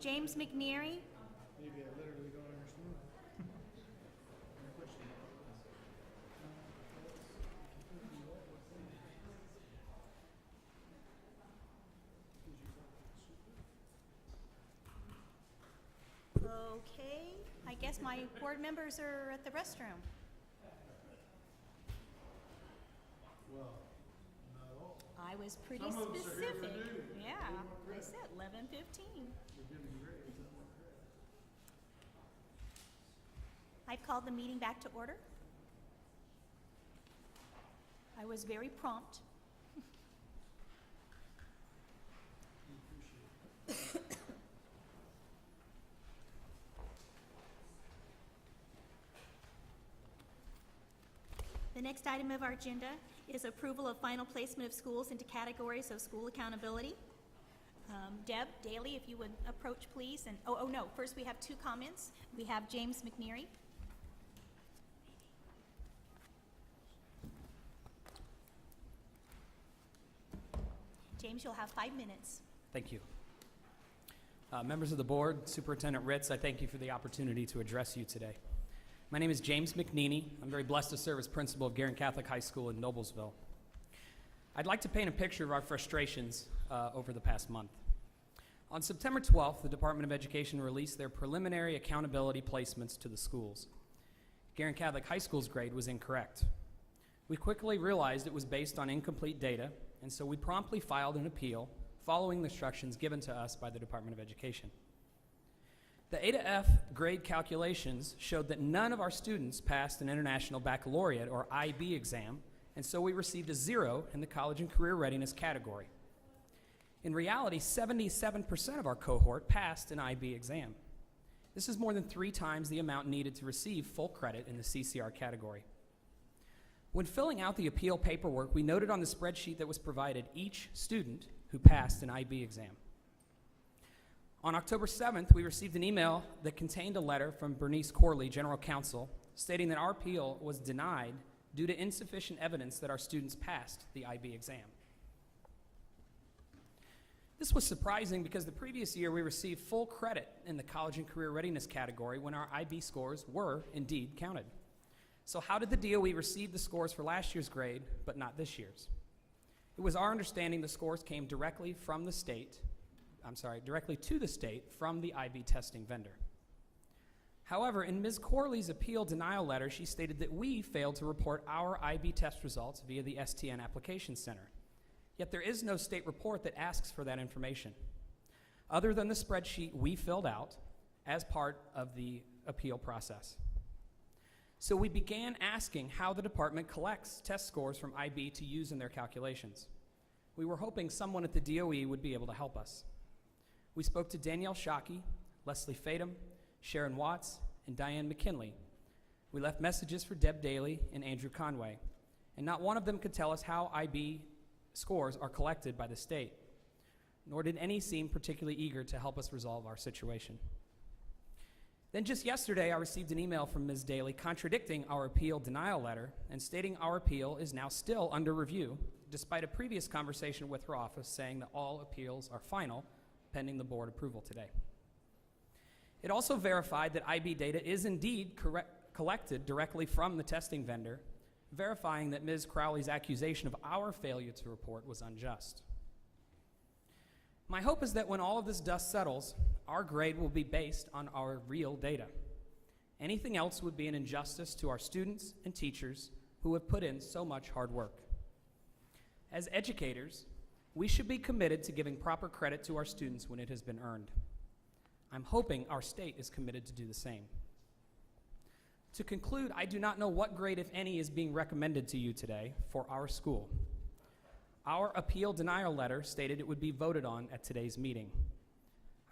James McNeary. Maybe I literally don't understand. Okay, I guess my board members are at the restroom. Well, not all. I was pretty Some of us are here for specific. noon. Yeah, They want I credit. said 11:15. We're giving grades, I want credit. I've called the meeting back to order. I was very prompt. We appreciate it. The next item of our agenda is approval of final placement of schools into categories of school accountability. Deb Daly, if you would approach, please. And oh no, first we have two comments. We have James McNeary. James, you'll have 5 minutes. Thank you. Members of the board, Superintendent Ritz, I thank you for the opportunity to address you today. My name is James McNeary. I'm very blessed to serve as principal of Guerin Catholic High School in Noblesville. I'd like to paint a picture of our frustrations over the past month. On September 12th, the Department of Education released their preliminary accountability placements to the schools. Guerin Catholic High School's grade was incorrect. We quickly realized it was based on incomplete data, and so we promptly filed an appeal following the instructions given to us by the Department of Education. The A to F grade calculations showed that none of our students passed an International Baccalaureate or IB exam, and so we received a 0 in the College and Career Readiness category. In reality, 77% of our cohort passed an IB exam. This is more than 3 times the amount needed to receive full credit in the CCR category. When filling out the appeal paperwork, we noted on the spreadsheet that was provided each student who passed an IB exam. On October 7th, we received an email that contained a letter from Bernice Corley, General Counsel, stating that our appeal was denied due to insufficient evidence that our students passed the IB exam. This was surprising because the previous year we received full credit in the College and Career Readiness category when our IB scores were indeed counted. So how did the DOE receive the scores for last year's grade but not this year's? It was our understanding the scores came directly to the state from the IB testing vendor. However, in Ms. Corley's appeal denial letter, she stated that we failed to report our IB test results via the STN Application Center. Yet there is no state report that asks for that information, other than the spreadsheet we filled out as part of the appeal process. So we began asking how the department collects test scores from IB to use in their calculations. We were hoping someone at the DOE would be able to help us. We spoke to Danielle Shockey, Leslie Fadum, Sharon Watts, and Diane McKinley. We left messages for Deb Daly and Andrew Conway, and not one of them could tell us how IB scores are collected by the state, nor did any seem particularly eager to help us resolve our situation. Then just yesterday, I received an email from Ms. Daly contradicting our appeal denial letter and stating our appeal is now still under review, despite a previous conversation with her office saying that all appeals are final, pending the board approval today. It also verified that IB data is indeed collected directly from the testing vendor, verifying that Ms. Crowley's accusation of our failure to report was unjust. My hope is that when all of this dust settles, our grade will be based on our real data. Anything else would be an injustice to our students and teachers who have put in so much hard work. As educators, we should be committed to giving proper credit to our students when it has been earned. I'm hoping our state is committed to do the same. To conclude, I do not know what grade, if any, is being recommended to you today for our school. Our appeal denial letter stated it would be voted on at today's meeting.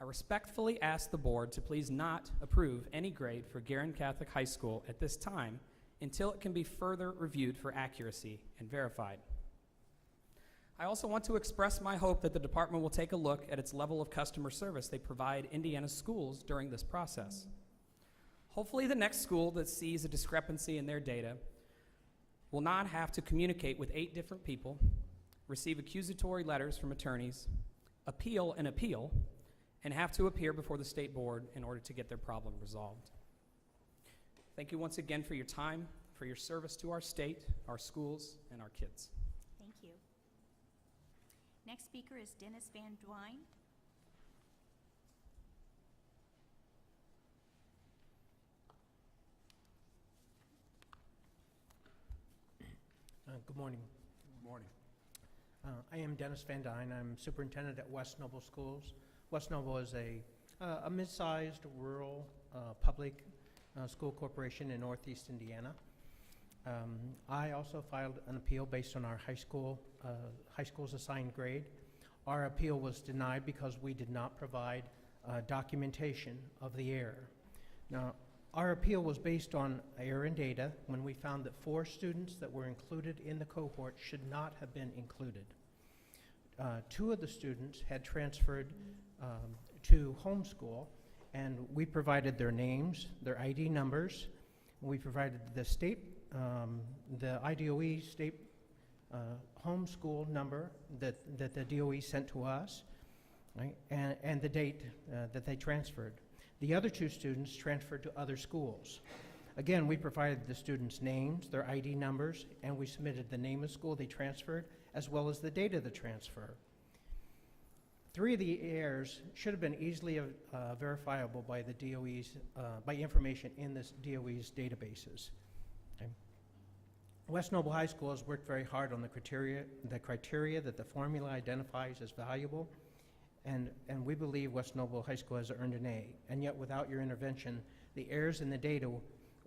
I respectfully ask the board to please not approve any grade for Guerin Catholic High School at this time until it can be further reviewed for accuracy and verified. I also want to express my hope that the department will take a look at its level of customer service they provide Indiana schools during this process. Hopefully the next school that sees a discrepancy in their data will not have to communicate with 8 different people, receive accusatory letters from attorneys, appeal an appeal, and have to appear before the state board in order to get their problem resolved. Thank you once again for your time, for your service to our state, our schools, and our kids. Thank you. Next speaker is Dennis Van Dwyne. Good morning. Good morning. I am Dennis Van Dyne. I'm superintendent at West Noble Schools. West Noble is a mid-sized rural public school corporation in northeast Indiana. I also filed an appeal based on our high school's assigned grade. Our appeal was denied because we did not provide documentation of the error. Now, our appeal was based on error in data when we found that 4 students that were included in the cohort should not have been included. 2 of the students had transferred to homeschool, and we provided their names, their ID numbers. We provided the state, the IDOE state homeschool number that the DOE sent to us, right? And the date that they transferred. The other 2 students transferred to other schools. Again, we provided the students' names, their ID numbers, and we submitted the name of school they transferred, as well as the date of the transfer. 3 of the errors should have been easily verifiable by the DOE's, by information in this DOE's databases. Okay. West Noble High School has worked very hard on the criteria that the formula identifies as valuable. And we believe West Noble High School has earned an A. And yet, without your intervention, the errors in the data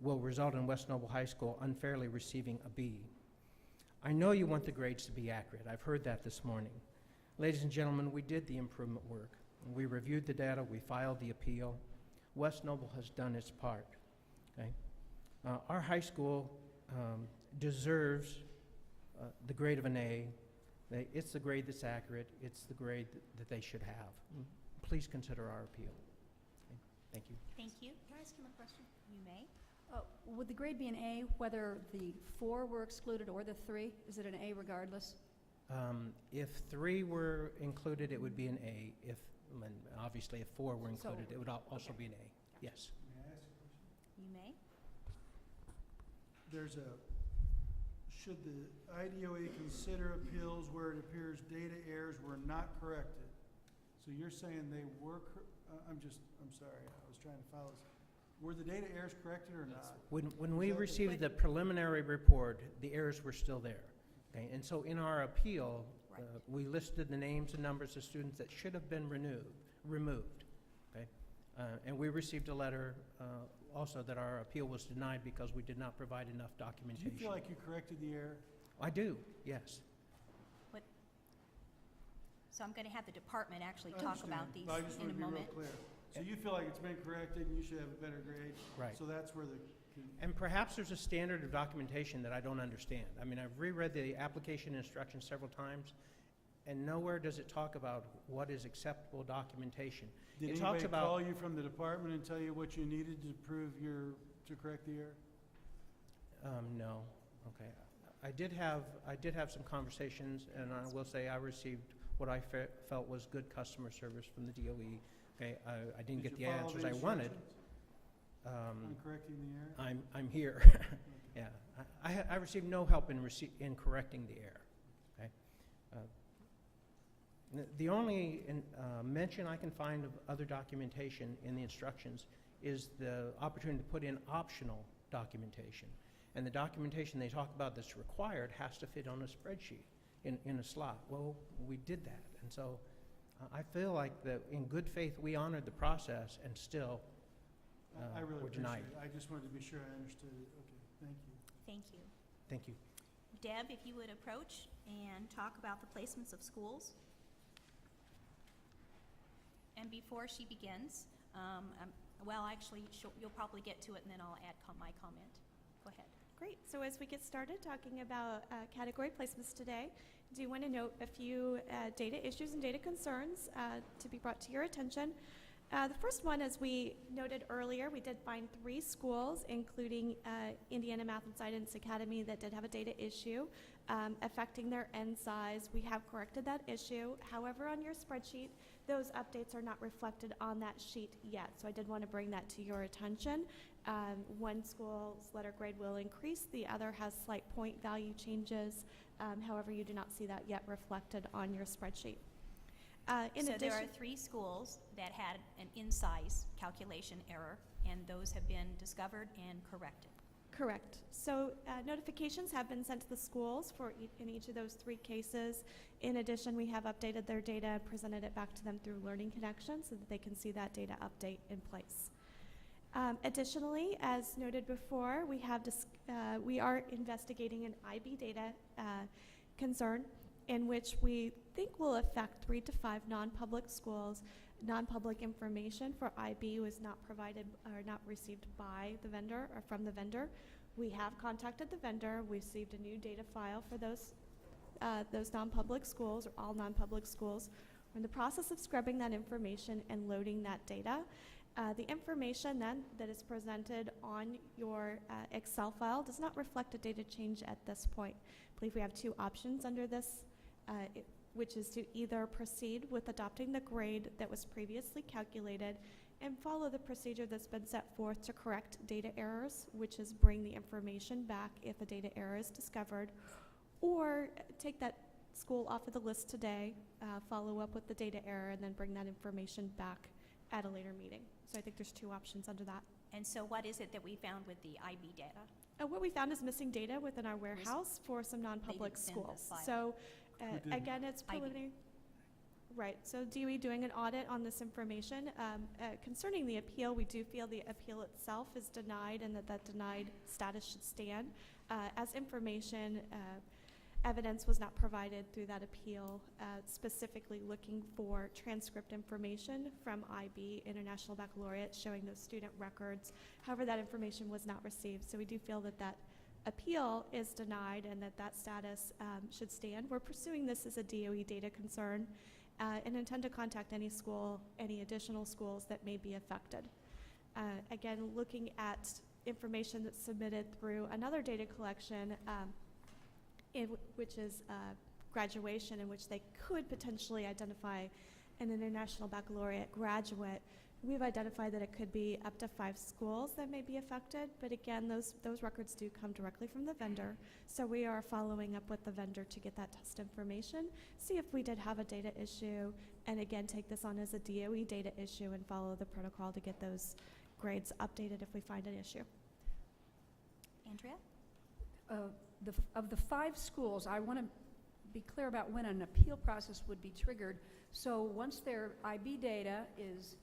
will result in West Noble High School unfairly receiving a B. I know you want the grades to be accurate. I've heard that this morning. Ladies and gentlemen, we did the improvement work. We reviewed the data. We filed the appeal. West Noble has done its part. Okay? Our high school deserves the grade of an A. It's the grade that's accurate. It's the grade that they should have. Please consider our appeal. Okay. Thank you. Thank you. Can I ask him a question? You may. Would the grade be an A whether the 4 were excluded or the 3? Is it an A regardless? If 3 were included, it would be an A. Obviously, if 4 were included, So- it would also okay. be an A. Yes. May I ask a question? You may. Should the IDOA consider appeals where it appears data errors were not corrected? So you're saying they were, I'm sorry, I was trying to follow this. Were the data errors corrected or not? When we Is that the- received the preliminary report, the errors were still there. Okay? And so in our appeal, Right. we listed the names and numbers of students that should have been removed. Okay? And we received a letter also that our appeal was denied because we did not provide enough Do documentation. you feel like you corrected the error? I do, yes. So I'm going to have the department actually I talk about understand, these but I just in want a to be real moment. clear. So you feel like it's been corrected and you should have a better grade? Right. So that's where And perhaps there's a standard of documentation that I don't understand. I mean, I've reread the application instructions several times, and nowhere does it talk about what is acceptable documentation. did It talks anybody about- call you from the department and tell you what you needed to prove to correct the error? No, okay. I did have some conversations, and I will say I received what I felt was good customer service from the DOE. Okay, I didn't get Did the you follow answers the I wanted. instructions on correcting the error? I'm here. Yeah, I received no help in correcting the error. Okay. The only mention I can find of other documentation in the instructions is the opportunity to put in optional documentation. And the documentation they talk about that's required has to fit on a spreadsheet in a slot. Well, we did that. And so I feel like that in good faith we honored the process and still I really were appreciate denied. it. I just wanted to be sure I understood it. Okay, thank you. Thank you. Thank you. Deb, if you would approach and talk about the placements of schools. And before she begins, well, actually, you'll probably get to it, and then I'll add my comment. Go ahead. Great. So as we get started talking about category placements today, I do want to note a few data issues and data concerns to be brought to your attention. The first one, as we noted earlier, we did find 3 schools, including Indiana Math and Science Academy, that did have a data issue affecting their end size. We have corrected that issue. However, on your spreadsheet, those updates are not reflected on that sheet yet, so I did want to bring that to your attention. One school's letter grade will increase, the other has slight point value changes. However, you do not see that yet reflected on your spreadsheet. So there are 3 schools that had an in-size calculation error, and those have been discovered and corrected. Correct. So notifications have been sent to the schools in each of those 3 cases. In addition, we have updated their data and presented it back to them through Learning Connection so that they can see that data update in place. Additionally, as noted before, we are investigating an IB data concern in which we think will affect 3 to 5 non-public schools. Non-public information for IB was not provided or not received by the vendor or from the vendor. We have contacted the vendor. We received a new data file for those non-public schools, or all non-public schools. We're in the process of scrubbing that information and loading that data. The information then that is presented on your Excel file does not reflect a data change at this point. I believe we have 2 options under this, which is to either proceed with adopting the grade that was previously calculated and follow the procedure that's been set forth to correct data errors, which is bring the information back if a data error is discovered, or take that school off of the list today, follow up with the data error, and then bring that information back at a later meeting. So I think there's 2 options under that. And so what is it that we found with the IB data? What we found is missing data within our warehouse for some non-public didn't send the schools. file. So Who didn't? again, it's IB. preliminary. Right, so DOE doing an audit on this information. Concerning the appeal, we do feel the appeal itself is denied and that denied status should stand. As information, evidence was not provided through that appeal, specifically looking for transcript information from IB, International Baccalaureate, showing those student records. However, that information was not received, so we do feel that appeal is denied and that status should stand. We're pursuing this as a DOE data concern and intend to contact any school, any additional schools that may be affected. Again, looking at information that's submitted through another data collection, which is graduation, in which they could potentially identify an International Baccalaureate graduate. We've identified that it could be up to 5 schools that may be affected, but again, those records do come directly from the vendor. So we are following up with the vendor to get that test information, see if we did have a data issue, and again, take this on as a DOE data issue and follow the protocol to get those grades updated if we find an issue. Andrea? Of the 5 schools, I want to be clear about when an appeal process would be triggered. So once their IB data is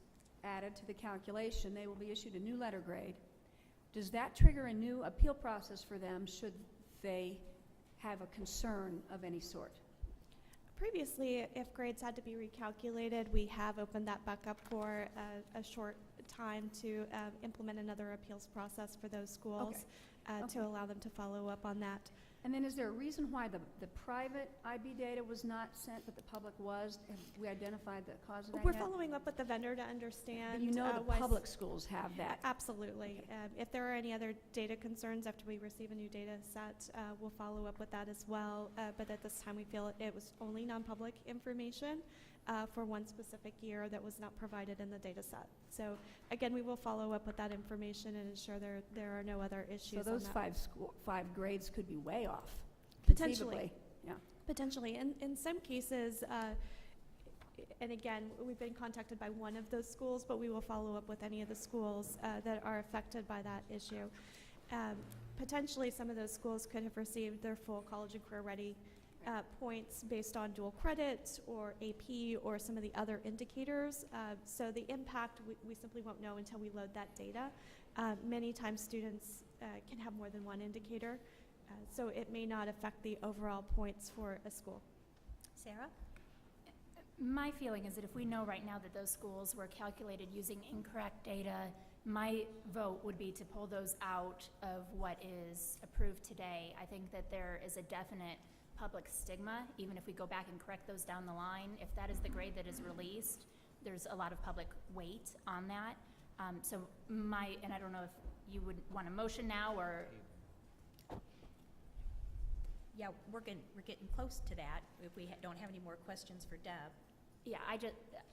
added to the calculation, they will be issued a new letter grade. Does that trigger a new appeal process for them should they have a concern of any sort? Previously, if grades had to be recalculated, we have opened that back up for a short time to implement another appeals process for those schools to allow them to follow up on that. And then is there a reason why the private IB data was not sent, but the public was? Have we identified the cause of that We're yet? following up with the vendor to understand. But you know the why public schools have that. Absolutely. Okay. If there are any other data concerns after we receive a new data set, we'll follow up with that as well. But at this time, we feel it was only non-public information for one specific year that was not provided in the data set. So again, we will follow up with that information and ensure there are no other issues. So those on that. 5 grades could be way off. Potentially. conceivably. Yeah. Potentially. In some cases, and again, we've been contacted by one of those schools, but we will follow up with any of the schools that are affected by that issue. Potentially, some of those schools could have received their full college and career ready points based on dual credit or AP or some of the other indicators. So the impact, we simply won't know until we load that data. Many times students can have more than one indicator, so it may not affect the overall points for a school. Sarah? My feeling is that if we know right now that those schools were calculated using incorrect data, my vote would be to pull those out of what is approved today. I think that there is a definite public stigma, even if we go back and correct those down the line. If that is the grade that is released, there's a lot of public weight on that. So and I don't know if you would want a motion now, or, Yeah, we're getting close to that, if we don't have any more questions for Deb. yeah,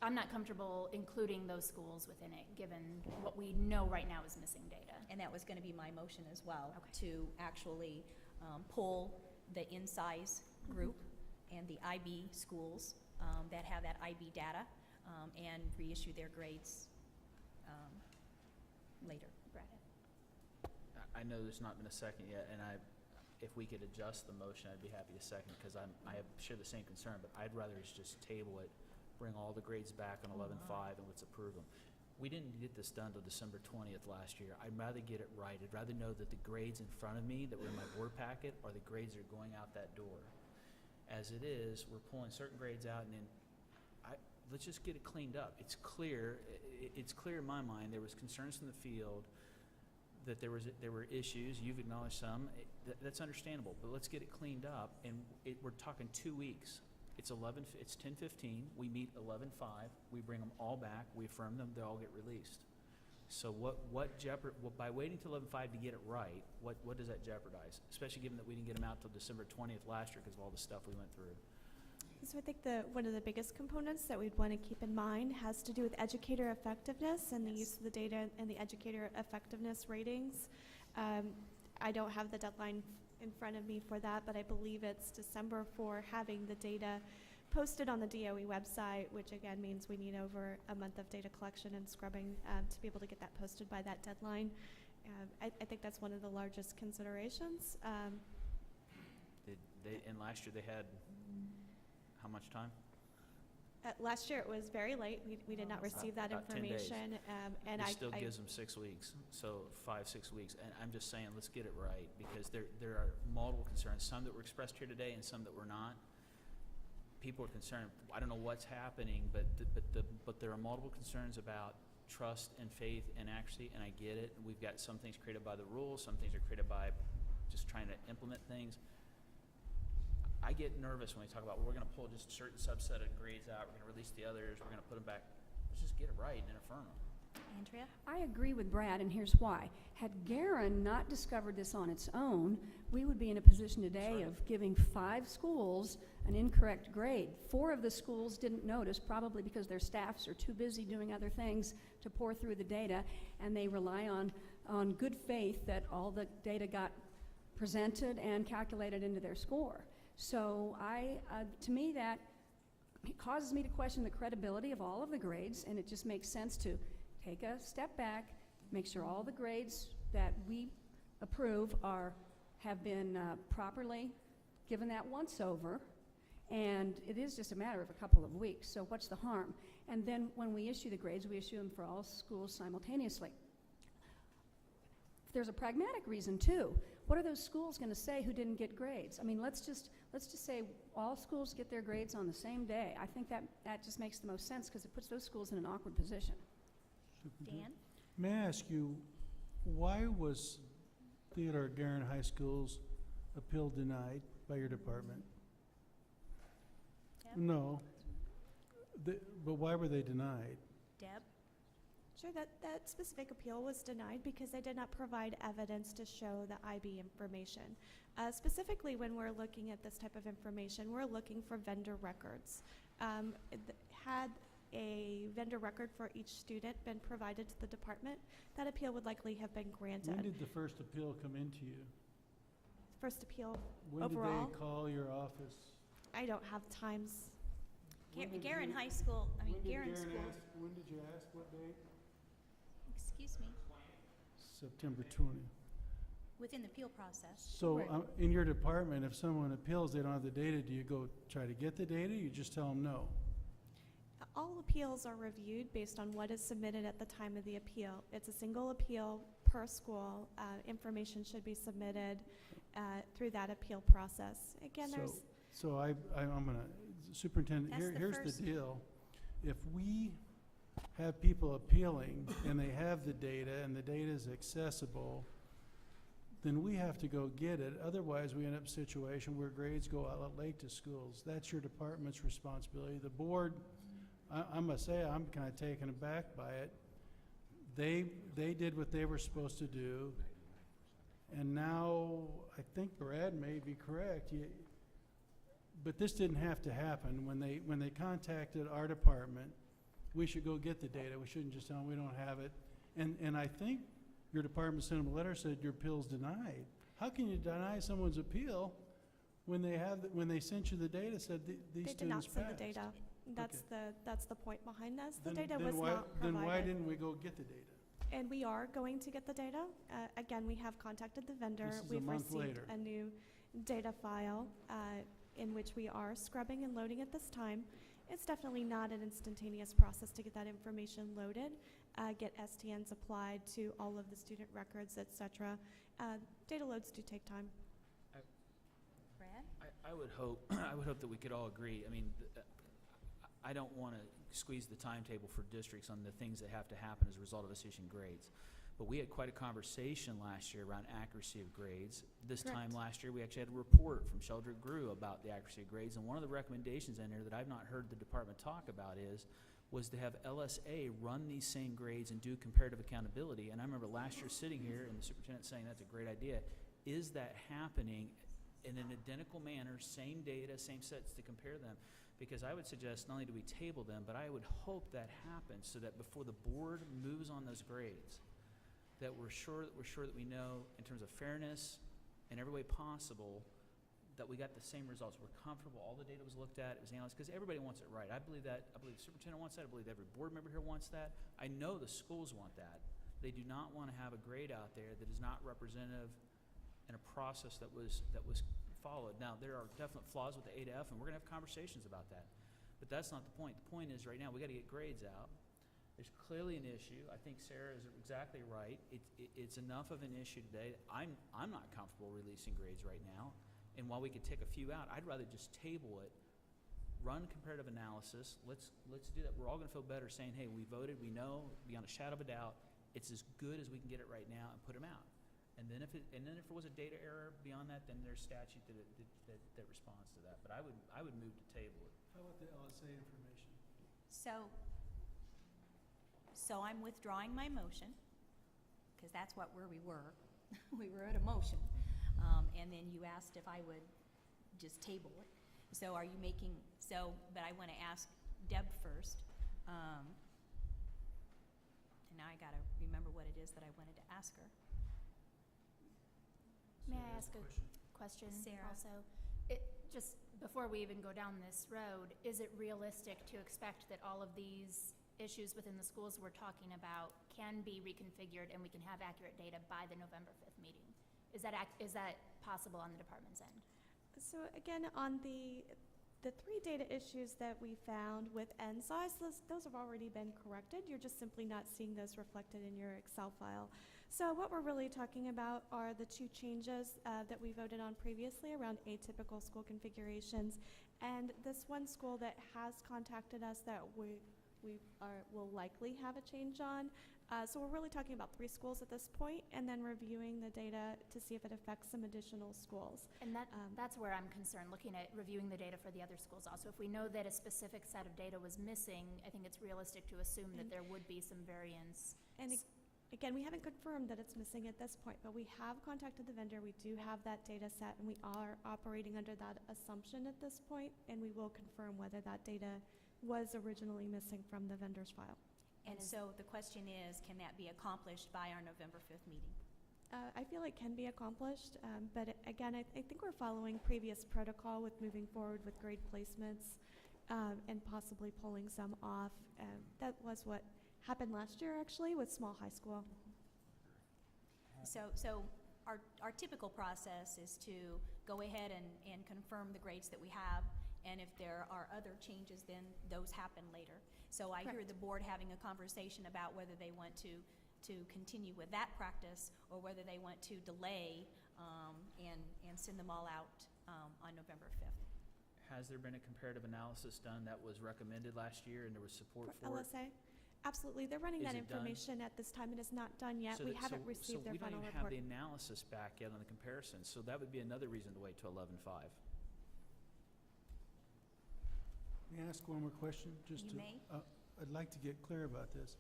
I'm not comfortable including those schools within it, given what we know right now is missing data. And that was gonna be my motion as well, Okay. to actually pull the in-size group and the IB schools that have that IB data and reissue their grades later. Brad? I know there's not been a second yet, and if we could adjust the motion, I'd be happy to second, because share the same concern, but I'd rather just table it, bring all the grades back on 11.5, and let's approve them. We didn't get this done till December 20th last year. I'd rather get it right. I'd rather know that the grades in front of me that were in my board packet are the grades that are going out that door. As it is, we're pulling certain grades out, and then let's just get it cleaned up. It's clear in my mind, there was concerns from the field that there were issues. You've acknowledged some. That's understandable, but let's get it cleaned up, and we're talking 2 weeks. It's 10:15. We meet 11:5. We bring them all back. We affirm them. They all get released. So by waiting till 11:5 to get it right, what does that jeopardize? Especially given that we didn't get them out till December 20th last year because of all the stuff we went through. So I think one of the biggest components that we'd want to keep in mind has to do with educator effectiveness and the use of the data and the educator effectiveness ratings. I don't have the deadline in front of me for that, but I believe it's December for having the data posted on the DOE website, which again means we need over a month of data collection and scrubbing to be able to get that posted by that deadline. I think that's one of the largest considerations. And last year they had how much time? Last year it was very late. We did not receive that About 10 days. information. And It I still gives them 6 weeks, so 5-6 weeks. And I'm just saying, let's get it right, because there are multiple concerns, some that were expressed here today and some that were not. People are concerned. I don't know what's happening, but there are multiple concerns about trust and faith and accuracy, and I get it. We've got some things created by the rules, some things are created by just trying to implement things. I get nervous when we talk about, well, we're going to pull just a certain subset of grades out, we're going to release the others, we're going to put them back. Let's just get it right and affirm them. Andrea? I agree with Brad, and here's why. Had Garin not discovered this on its own, we would be in a position today Right. of giving 5 schools an incorrect grade. 4 of the schools didn't notice, probably because their staffs are too busy doing other things to pour through the data, and they rely on good faith that all the data got presented and calculated into their score. So to me, that it causes me to question the credibility of all of the grades, and it just makes sense to take a step back, make sure all the grades that we approve have been properly given that once over, and it is just a matter of a couple of weeks, so what's the harm? And then when we issue the grades, we issue them for all schools simultaneously. There's a pragmatic reason too. What are those schools going to say who didn't get grades? I mean, let's just say all schools get their grades on the same day. I think that just makes the most sense because it puts those schools in an awkward position. Dan? May I ask you, why was Theodore Garin High School's appeal denied by your department? Deb? No. But why were they denied? Deb? Sure, that specific appeal was denied because they did not provide evidence to show the IB information. Specifically, when we're looking at this type of information, we're looking for vendor records. Had a vendor record for each student been provided to the department, that appeal would likely have been granted. When did the first appeal come into you? First appeal, When Overall? did they call your office? I don't have times. When did Garin you- High School, When did Garin Garin School, ask- When did you ask, what date? excuse me, September 20. within the appeal process. So Right. in your department, if someone appeals, they don't have the data, do you go try to get the data, or you just tell them no? All appeals are reviewed based on what is submitted at the time of the appeal. It's a single appeal per school. Information should be submitted through that appeal process. Again, there's So I'm gonna, Superintendent, That's the here's first- the deal. If we have people appealing and they have the data and the data is accessible, then we have to go get it. Otherwise, we end up in a situation where grades go out late to schools. That's your department's responsibility. The board I must say, I'm kind of taken aback by it. They did what they were supposed to do, and now, I think Brad may be correct, but this didn't have to happen. When they contacted our department, we should go get the data. We shouldn't just tell them we don't have it. And I think your department sent them a letter, said your appeal's denied. How can you deny someone's appeal when they sent you the data, said these They did not students send the passed? data. That's the point behind this. The Then- data then was why- not Then why provided. didn't we go get the data? And we are going to get the data. Again, we have contacted the vendor. This is a We've month received later. a new data file in which we are scrubbing and loading at this time. It's definitely not an instantaneous process to get that information loaded, get STNs applied to all of the student records, et cetera. Data loads do take time. Brad? I would hope, I would hope that we could all agree. I mean, I don't want to squeeze the timetable for districts on the things that have to happen as a result of us issuing grades. But we had quite a conversation last year around accuracy of grades. This time Correct. last year, we actually had a report from Sheldrick Grew about the accuracy of grades. And one of the recommendations in there that I've not heard the department talk about was to have LSA run these same grades and do comparative accountability. And I remember last year sitting here and the superintendent saying that's a great idea. Is that happening in an identical manner, same data, same sets to compare them? Because I would suggest not only do we table them, but I would hope that happens so that before the board moves on those grades, that we're sure that we know in terms of fairness in every way possible that we got the same results. We're comfortable, all the data was looked at, it was analyzed, because everybody wants it right. I believe that, I believe the superintendent wants that, I believe every board member here wants that. I know the schools want that. They do not want to have a grade out there that is not representative in a process that was followed. Now, there are definite flaws with the A to F, and we're going to have conversations about that. But that's not the point. The point is, right now, we got to get grades out. There's clearly an issue. I think Sarah is exactly right. It's enough of an issue today. I'm not comfortable releasing grades right now. And while we could take a few out, I'd rather just table it, run comparative analysis. Let's do that. We're all going to feel better saying, hey, we voted, we know, beyond a shadow of a doubt, it's as good as we can get it right now, and put them out. And then if there was a data error beyond that, then there's statute that responds to that. But I would move to table it. How about the LSA information? So I'm withdrawing my motion, because that's where we were. We were at a motion. And then you asked if I would just table it. So are you making, but I want to ask Deb first. And now I got to remember what it is that I wanted to ask her. May I ask a question Sarah. also? Just before we even go down this road, is it realistic to expect that all of these issues within the schools we're talking about can be reconfigured and we can have accurate data by the November 5th meeting? Is that possible on the department's end? So again, on the 3 data issues that we found with N size, those have already been corrected. You're just simply not seeing those reflected in your Excel file. So what we're really talking about are the 2 changes that we voted on previously around atypical school configurations, and this one school that has contacted us that will likely have a change on. So we're really talking about 3 schools at this point, and then reviewing the data to see if it affects some additional schools. And that's where I'm concerned, looking at reviewing the data for the other schools also. If we know that a specific set of data was missing, I think it's realistic to assume that there would be some variance. And again, we haven't confirmed that it's missing at this point, but we have contacted the vendor. We do have that data set, and we are operating under that assumption at this point, and we will confirm whether that data was originally missing from the vendor's file. And so the question is, can that be accomplished by our November 5th meeting? I feel it can be accomplished, but again, I think we're following previous protocol with moving forward with grade placements and possibly pulling some off. That was what happened last year, actually, with small high school. So our typical process is to go ahead and confirm the grades that we have, and if there are other changes, then those happen later. So I hear Correct. the board having a conversation about whether they want to continue with that practice or whether they want to delay and send them all out on November 5th. Has there been a comparative analysis done that was recommended last year and there was support for it? LSA? Absolutely. They're running Is that it done? information at this time. It is not done yet. We haven't received their final So we don't even report. have the analysis back yet on the comparison, so that would be another reason to wait till 11/5. May I ask one more question? Just You to, may. I'd like to get clear about this.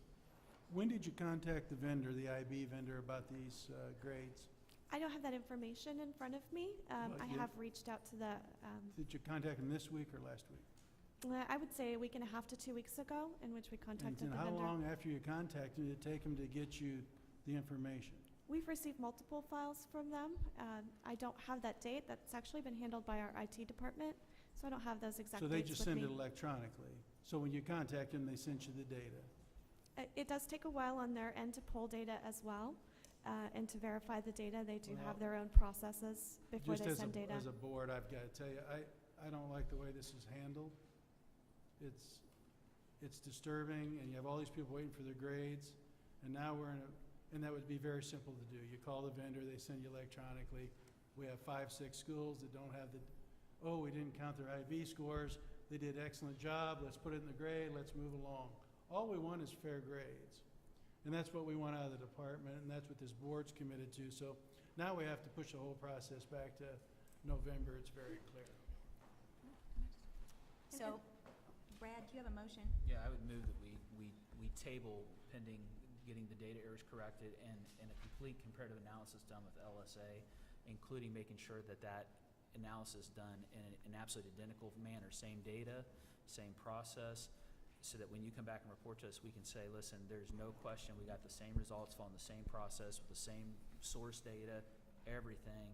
When did you contact the vendor, the IB vendor, about these grades? I don't have that information in front of me. Well, I you- have reached out to the, Did you contact them this week or last week? I would say a week and a half to 2 weeks ago, in which we And contacted then the how vendor. long after you contacted did it take them to get you the information? We've received multiple files from them. I don't have that date. That's actually been handled by our IT department, so I don't have those exact So dates they just with send me. it electronically? So when you contact them, they sent you the data? It does take a while on their end to pull data as well, and to verify the data. They do Well, have their own processes before Just they send data. as a board, I've got to tell you, I don't like the way this is handled. It's disturbing, and you have all these people waiting for their grades, and now we're in a, and that would be very simple to do. You call the vendor, they send you electronically. We have 5, 6 schools that don't have the, oh, we didn't count their IB scores, they did excellent job, let's put it in the grade, let's move along. All we want is fair grades. And that's what we want out of the department, and that's what this board's committed to. So now we have to push the whole process back to November, it's very clear. So, Brad, do you have a motion? Yeah, I would move that we table pending getting the data errors corrected and a complete comparative analysis done with LSA, including making sure that that analysis done in an absolute identical manner, same data, same process, so that when you come back and report to us, we can say, listen, there's no question, we got the same results following the same process with the same source data, everything.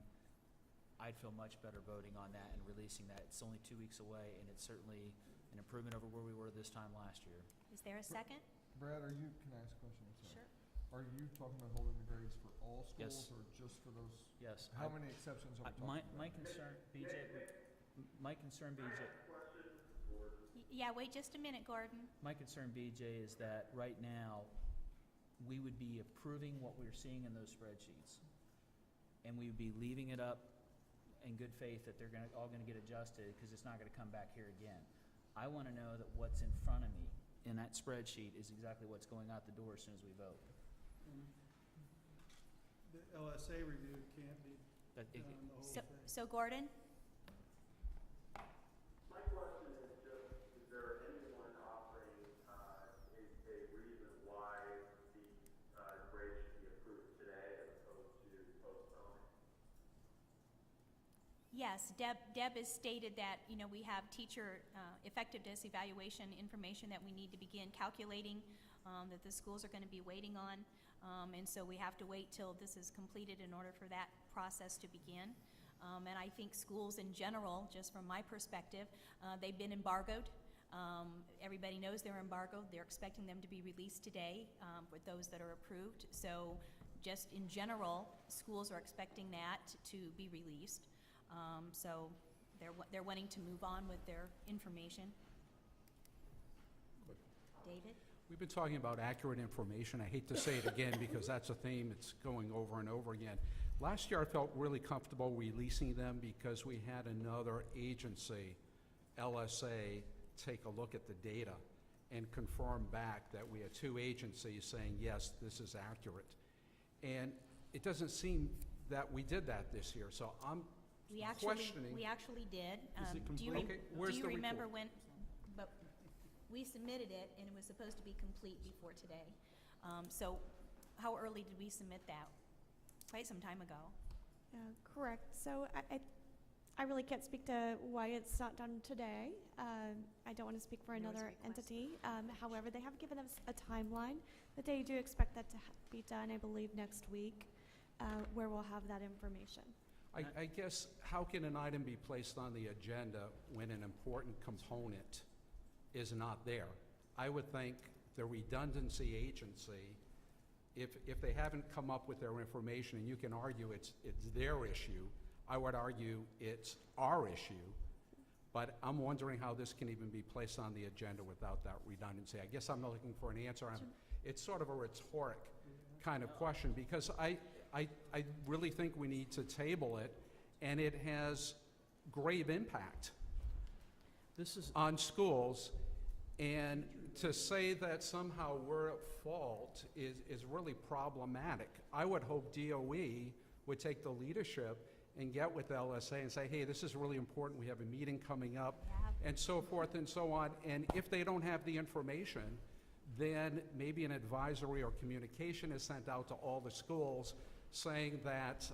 I'd feel much better voting on that and releasing that. It's only 2 weeks away, and it's certainly an improvement over where we were this time last year. Is there a second? Brad, can I ask a question? I'm sorry. Sure. Are you talking about holding the grades for all Yes. schools or just for those? Yes. How many exceptions are we My talking about? my concern, BJ, Yeah, wait just a minute, Gordon. my concern, BJ, is that right now, we would be approving what we're seeing in those spreadsheets. And we would be leaving it up in good faith that they're all gonna get adjusted, because it's not gonna come back here again. I wanna know that what's in front of me in that spreadsheet is exactly what's going out the door as soon as we vote. The LSA review can't be But done on the whole So, thing. so Gordon? My question is just, is there anyone offering a reason why the grade should be approved today as opposed to postponing? Yes, Deb has stated that, you know, we have teacher effectiveness evaluation information that we need to begin calculating, that the schools are going to be waiting on. And so we have to wait till this is completed in order for that process to begin. And I think schools in general, just from my perspective, they've been embargoed. Everybody knows they're embargoed. They're expecting them to be released today with those that are approved. So just in general, schools are expecting that to be released. So they're wanting to move on with their information. David? We've been talking about accurate information. I hate to say it again because that's a theme that's going over and over again. Last year I felt really comfortable releasing them because we had another agency, LSA, take a look at the data and confirm back that we had 2 agencies saying, yes, this is accurate. And it doesn't seem that we did that this year, so I'm We questioning. actually did. Is it Do you complete? Okay, where's do you the remember report? when, but we submitted it and it was supposed to be complete before today. So how early did we submit that? Quite some time ago. Correct. So I really can't speak to why it's not done today. I don't want to speak for There was a another request. entity. However, they have given us a timeline that they do expect that to be done, I believe, next week, where we'll have that information. I guess, how can an item be placed on the agenda when an important component is not there? I would think the redundancy agency, if they haven't come up with their information, and you can argue it's their issue, I would argue it's our issue, but I'm wondering how this can even be placed on the agenda without that redundancy. I guess I'm looking for an answer. It's sort of a rhetoric kind of question, because I really think we need to table it, and it has grave impact This is, on schools, and to say that somehow we're at fault is really problematic. I would hope DOE would take the leadership and get with LSA and say, hey, this is really important, we have a meeting coming up, Yeah. and so forth and so on. And if they don't have the information, then maybe an advisory or communication is sent out to all the schools saying that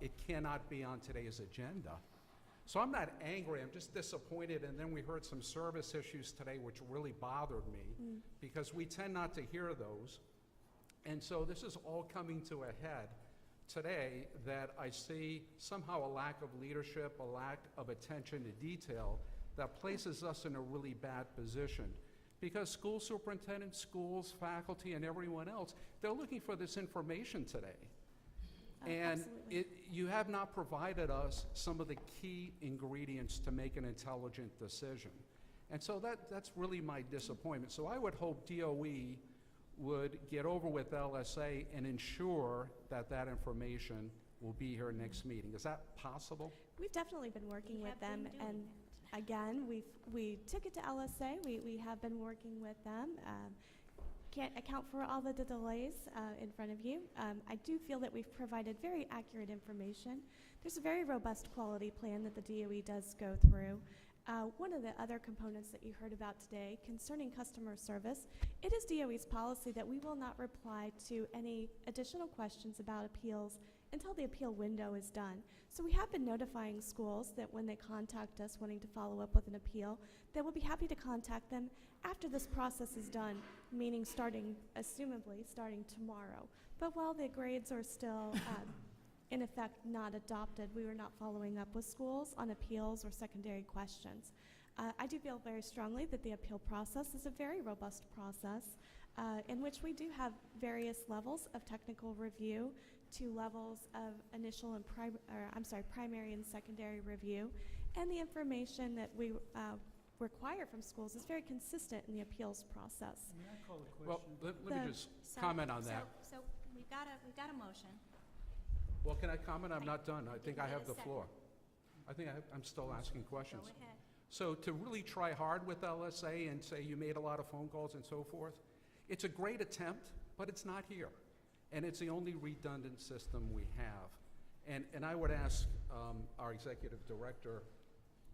it cannot be on today's agenda. So I'm not angry, I'm just disappointed. And then we heard some service issues today which really bothered me because we tend not to hear those. And so this is all coming to a head today, that I see somehow a lack of leadership, a lack of attention to detail that places us in a really bad position. Because school superintendents, schools, faculty, and everyone else, they're looking for this information today. And Absolutely. you have not provided us some of the key ingredients to make an intelligent decision. And so that's really my disappointment. So I would hope DOE would get over with LSA and ensure that that information will be here next meeting. Is that possible? We've definitely been working We with have been them, doing and that. again, we took it to LSA. We have been working with them. Can't account for all the delays in front of you. I do feel that we've provided very accurate information. There's a very robust quality plan that the DOE does go through. One of the other components that you heard about today concerning customer service, it is DOE's policy that we will not reply to any additional questions about appeals until the appeal window is done. So we have been notifying schools that when they contact us wanting to follow up with an appeal, that we'll be happy to contact them after this process is done, meaning assumably starting tomorrow. But while the grades are still in effect not adopted, we were not following up with schools on appeals or secondary questions. I do feel very strongly that the appeal process is a very robust process in which we do have various levels of technical review, 2 levels of initial and primary and secondary review, and the information that we require from schools is very consistent in the appeals process. May I call a Well, question? let me just comment on that. So we've got a motion. Well, can I comment? I'm Okay. not done. I think I Give it have a the second. floor. I think I'm still asking questions. Go ahead. So to really try hard with LSA and say you made a lot of phone calls and so forth, it's a great attempt, but it's not here. And it's the only redundant system we have. And I would ask our executive director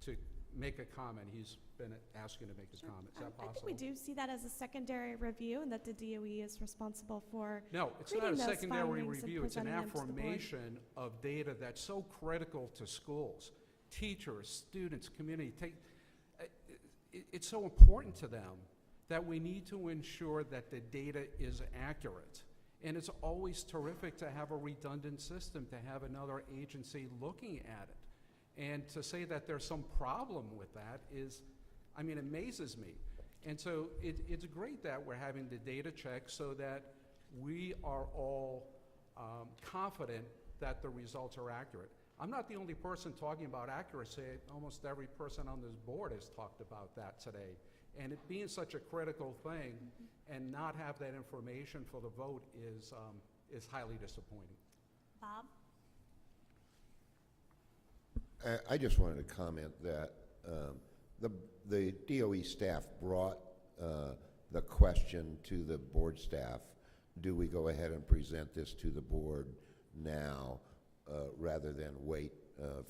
to make a comment. He's been asking to make a comment. Is that I possible? think we do see that as a secondary review, and that the DOE is responsible for No, it's not creating a those secondary findings and review. It's an presenting them to the board. affirmation of data that's so critical to schools. Teachers, students, community, it's so important to them that we need to ensure that the data is accurate. And it's always terrific to have a redundant system, to have another agency looking at it. And to say that there's some problem with that amazes me. And so it's great that we're having the data check so that we are all confident that the results are accurate. I'm not the only person talking about accuracy. Almost every person on this board has talked about that today. And it being such a critical thing and not have that information for the vote is highly disappointing. Bob? I just wanted to comment that the DOE staff brought the question to the board staff. Do we go ahead and present this to the board now rather than wait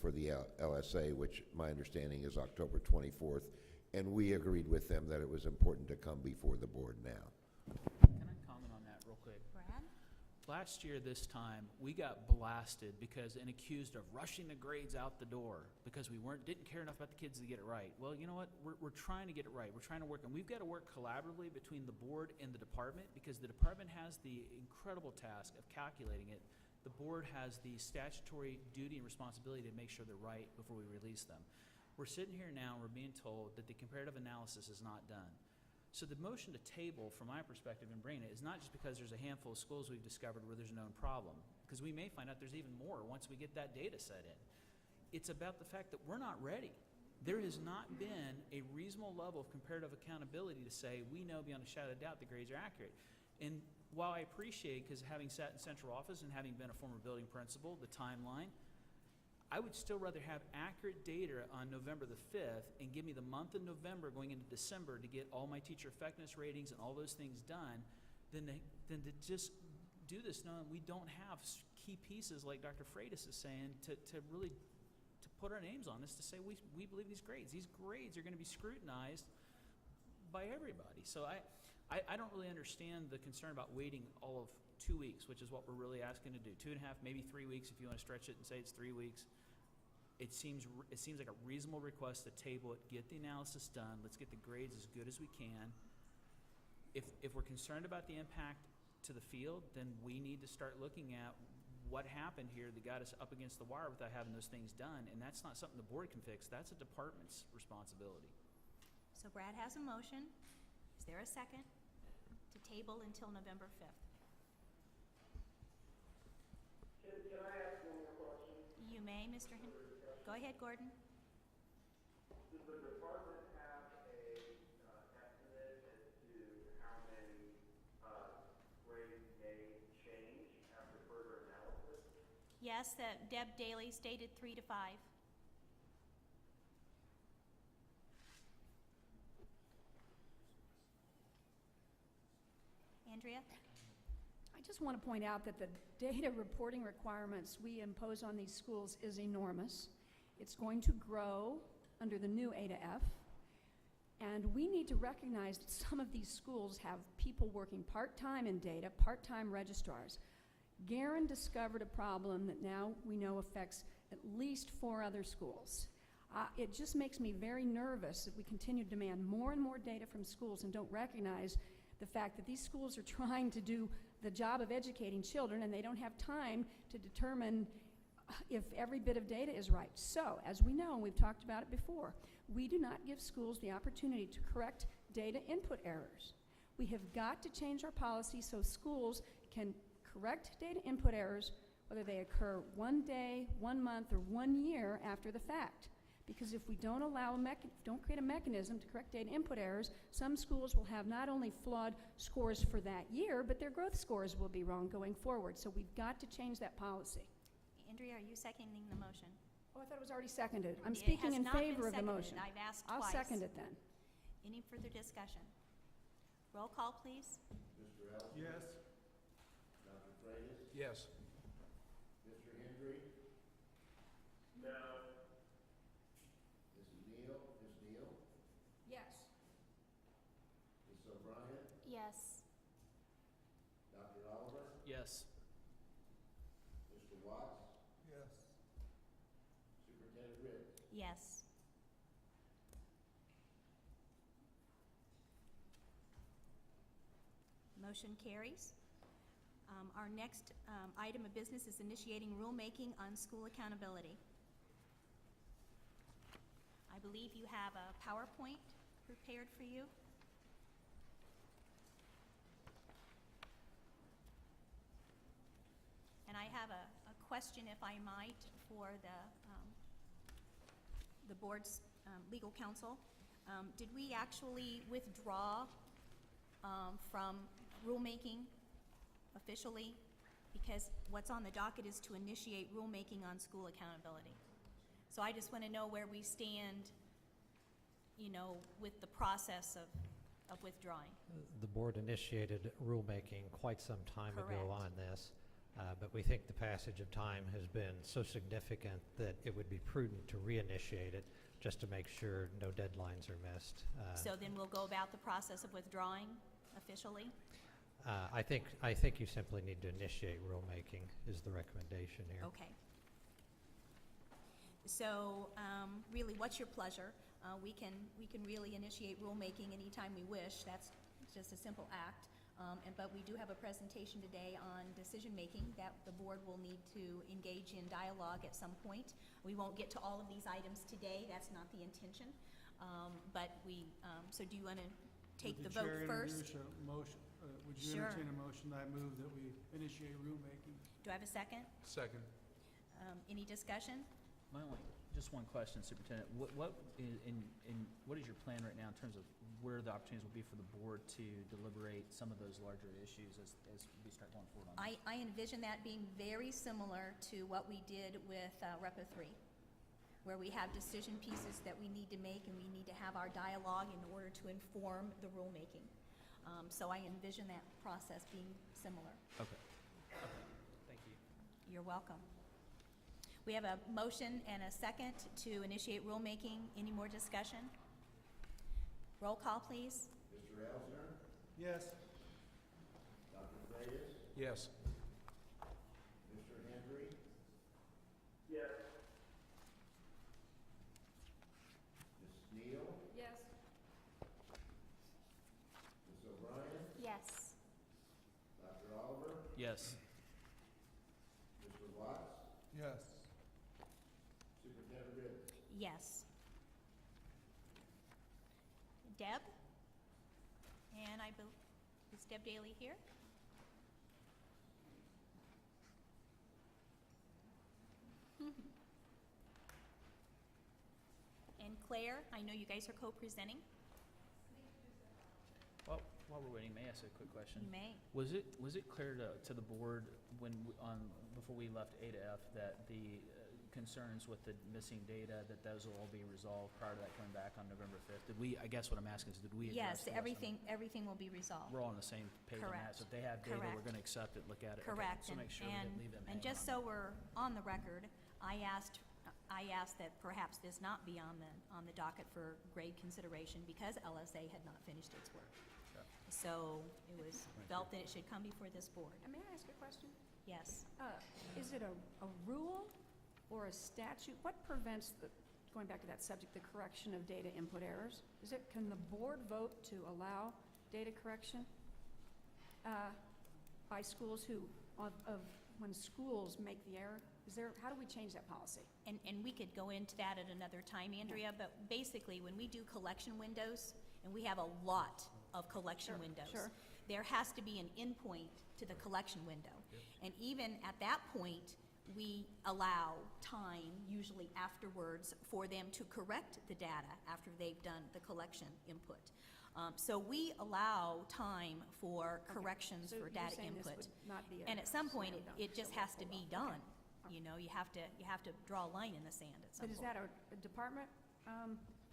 for the LSA, which my understanding is October 24th? And we agreed with them that it was important to come before the board now. Can I comment on that real quick? Brad? Last year this time, we got blasted and accused of rushing the grades out the door because we didn't care enough about the kids to get it right. Well, you know what? We're trying to get it right. We're trying to work, and we've got to work collaboratively between the board and the department, because the department has the incredible task of calculating it. The board has the statutory duty and responsibility to make sure they're right before we release them. We're sitting here now, and we're being told that the comparative analysis is not done. So the motion to table, from my perspective in bringing it, is not just because there's a handful of schools we've discovered where there's a known problem, because we may find out there's even more once we get that data set in. It's about the fact that we're not ready. There has not been a reasonable level of comparative accountability to say we know beyond a shadow of doubt the grades are accurate. And while I appreciate, because having sat in central office and having been a former building principal, the timeline, I would still rather have accurate data on November the 5th and give me the month of November going into December to get all my teacher effectiveness ratings and all those things done than to just do this knowing we don't have key pieces like Dr. Freitas is saying to really to put our names on this, to say we believe these grades. These grades are going to be scrutinized by everybody. So I don't really understand the concern about waiting all of 2 weeks, which is what we're really asking to do. 2.5, maybe 3 weeks if you want to stretch it and say it's 3 weeks. It seems like a reasonable request to table it, get the analysis done, let's get the grades as good as we can. If we're concerned about the impact to the field, then we need to start looking at what happened here that got us up against the wire without having those things done, and that's not something the board can fix. That's a department's responsibility. So Brad has a motion. Is there a second to table until November 5th? Can I ask one more question? You may, Mr. Go ahead, Gordon. Does the department have a estimate as to how many grades may change after further analysis? Yes, Deb Daly stated 3 to 5. Andrea? I just want to point out that the data reporting requirements we impose on these schools is enormous. It's going to grow under the new A to F. And we need to recognize that some of these schools have people working part-time in data, part-time registrars. Garen discovered a problem that now we know affects at least 4 other schools. It just makes me very nervous that we continue to demand more and more data from schools and don't recognize the fact that these schools are trying to do the job of educating children and they don't have time to determine if every bit of data is right. So, as we know, and we've talked about it before, we do not give schools the opportunity to correct data input errors. We have got to change our policy so schools can correct data input errors whether they occur 1 day, 1 month, or 1 year after the fact. Because if we don't don't create a mechanism to correct data input errors, some schools will have not only flawed scores for that year, but their growth scores will be wrong going forward. So we've got to change that policy. Andrea, are you seconding the motion? Oh, I thought it was already seconded. I'm It speaking has in not been favor of the seconded. motion. I've asked I'll twice. second it then. Any further discussion? Roll call, please. Mr. Elson? Yes. Dr. Freitas? Yes. Mr. Hendry? No. Mrs. Neal? Ms. Neal? Yes. Ms. O'Brien? Yes. Dr. Oliver? Yes. Mr. Watts? Yes. Superintendent Ritz? Yes. Motion carries. Our next item of business is initiating rulemaking on school accountability. I believe you have a PowerPoint prepared for you. And I have a question, if I might, for the board's legal counsel. Did we actually withdraw from rulemaking officially? Because what's on the docket is to initiate rulemaking on school accountability. So I just want to know where we stand, with the process of withdrawing. The board initiated rulemaking quite some time ago Correct. on this, but we think the passage of time has been so significant that it would be prudent to reinitiate it just to make sure no deadlines are missed. So then we'll go about the process of withdrawing officially? I think you simply need to initiate rulemaking is the recommendation here. Okay. So, really, what's your pleasure? We can really initiate rulemaking anytime we wish. That's just a simple act. But we do have a presentation today on decision-making that the board will need to engage in dialogue at some point. We won't get to all of these items today. That's not the intention. So do you want to take the vote first? Would you Sure. entertain a motion that I move that we initiate rulemaking? Do I have a second? Second. Any discussion? Just one question, Superintendent. What is your plan right now in terms of where the opportunities will be for the board to deliberate some of those larger issues as we start going forward on this? I envision that being very similar to what we did with Repo 3, where we have decision pieces that we need to make and we need to have our dialogue in order to inform the rulemaking. So I envision that process being similar. Okay. You're welcome. We have a motion and a second to initiate rulemaking. Any more discussion? Roll call, please. Mr. Elsner? Yes. Dr. Freitas? Yes. Mr. Henry? Yes. Ms. Neal? Yes. Ms. O'Brien? Yes. Dr. Oliver? Yes. Mr. Watts? Yes. Superintendent Ribbs? Yes. Deb? And is Deb Daly here? And Claire, I know you guys are co-presenting. Well, while we're waiting, may I ask a quick question? You may. Was it clear to the board before we left A to F that the concerns with the missing data, that those will all be resolved prior to that coming back on November 5th? I guess what I'm asking is, did we address Yes, those? everything will be resolved. We're all on the same page on that, Correct. so if they have data, we're Correct. gonna accept it, look at it. Okay, Correct. So make sure we didn't leave them And hanging just on. so we're on the record, I asked that perhaps this not be on the docket for grade consideration because LSA had not finished its work. Okay. So it was felt that it should come before this board. May I ask a question? Yes. Is it a rule or a statute? What prevents going back to that subject, the correction of data input errors? Can the board vote to allow data correction by schools when schools make the error? How do we change that policy? And we could go into that at another time, Andrea, but basically, when we do collection windows, and we have a lot of collection windows, Sure. there has to be an endpoint to the collection window. And even at that point, we allow time, usually afterwards, for them to correct the data after they've done the collection input. So we allow time for corrections So for you're data saying this input. would not be a And at some point, slam dunk, it just so we'll has to hold be off. done. Okay. You know, you have to draw a line in the sand at some But point. is that a department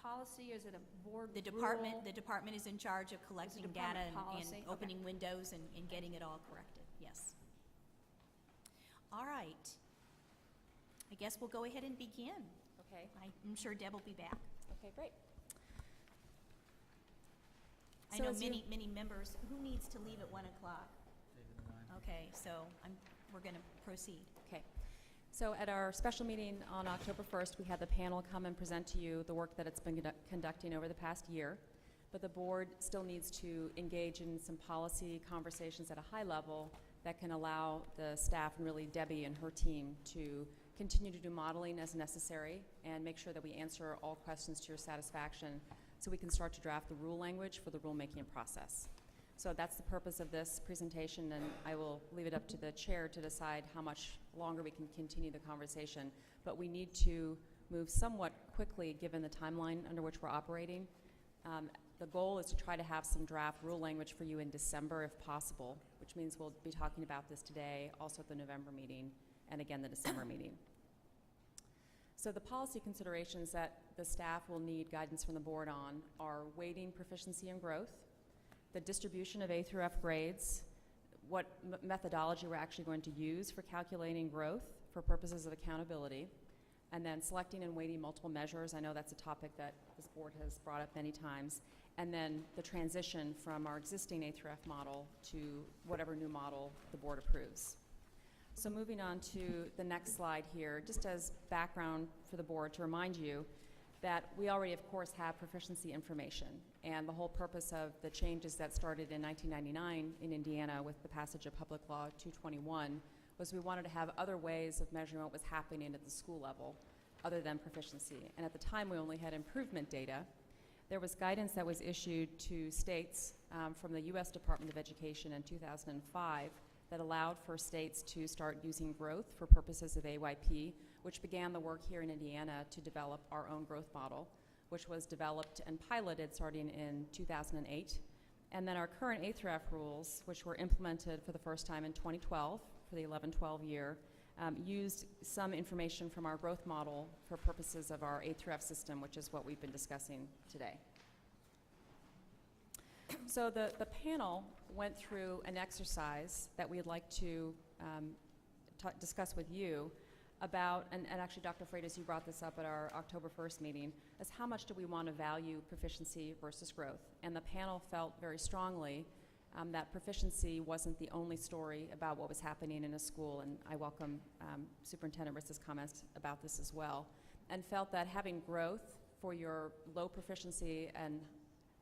policy? Is it a board The rule? department is in charge of collecting data department policy? and Okay. opening windows and getting it all corrected, yes. All right. I guess we'll go ahead and begin. Okay, I'm sure Deb will be back. okay, great. I So know as you- many members, who needs to leave at 1 o'clock? David and I. Okay, so we're gonna proceed. Okay. So at our special meeting on October 1st, we had the panel come and present to you the work that it's been conducting over the past year. But the board still needs to engage in some policy conversations at a high level that can allow the staff, and really Debbie and her team, to continue to do modeling as necessary and make sure that we answer all questions to your satisfaction so we can start to draft the rule language for the rulemaking process. So that's the purpose of this presentation, and I will leave it up to the chair to decide how much longer we can continue the conversation. But we need to move somewhat quickly given the timeline under which we're operating. The goal is to try to have some draft rule language for you in December if possible, which means we'll be talking about this today, also at the November meeting, and again the December meeting. So the policy considerations that the staff will need guidance from the board on are weighting proficiency and growth, the distribution of A through F grades, what methodology we're actually going to use for calculating growth for purposes of accountability, and then selecting and weighting multiple measures. I know that's a topic that this board has brought up many times. And then the transition from our existing A through F model to whatever new model the board approves. So moving on to the next slide here, just as background for the board to remind you that we already, of course, have proficiency information. And the whole purpose of the changes that started in 1999 in Indiana with the passage of Public Law 221 was we wanted to have other ways of measuring what was happening at the school level other than proficiency. And at the time, we only had improvement data. There was guidance that was issued to states from the U.S. Department of Education in 2005 that allowed for states to start using growth for purposes of AYP, which began the work here in Indiana to develop our own growth model, which was developed and piloted starting in 2008. And then our current A through F rules, which were implemented for the first time in 2012 for the 11-12 year, used some information from our growth model for purposes of our A through F system, which is what we've been discussing today. So the panel went through an exercise that we'd like to discuss with you about, and actually Dr. Freitas, you brought this up at our October 1st meeting, is how much do we want to value proficiency versus growth? And the panel felt very strongly that proficiency wasn't the only story about what was happening in a school, and I welcome Superintendent Rissa's comments about this as well, and felt that having growth for your low proficiency and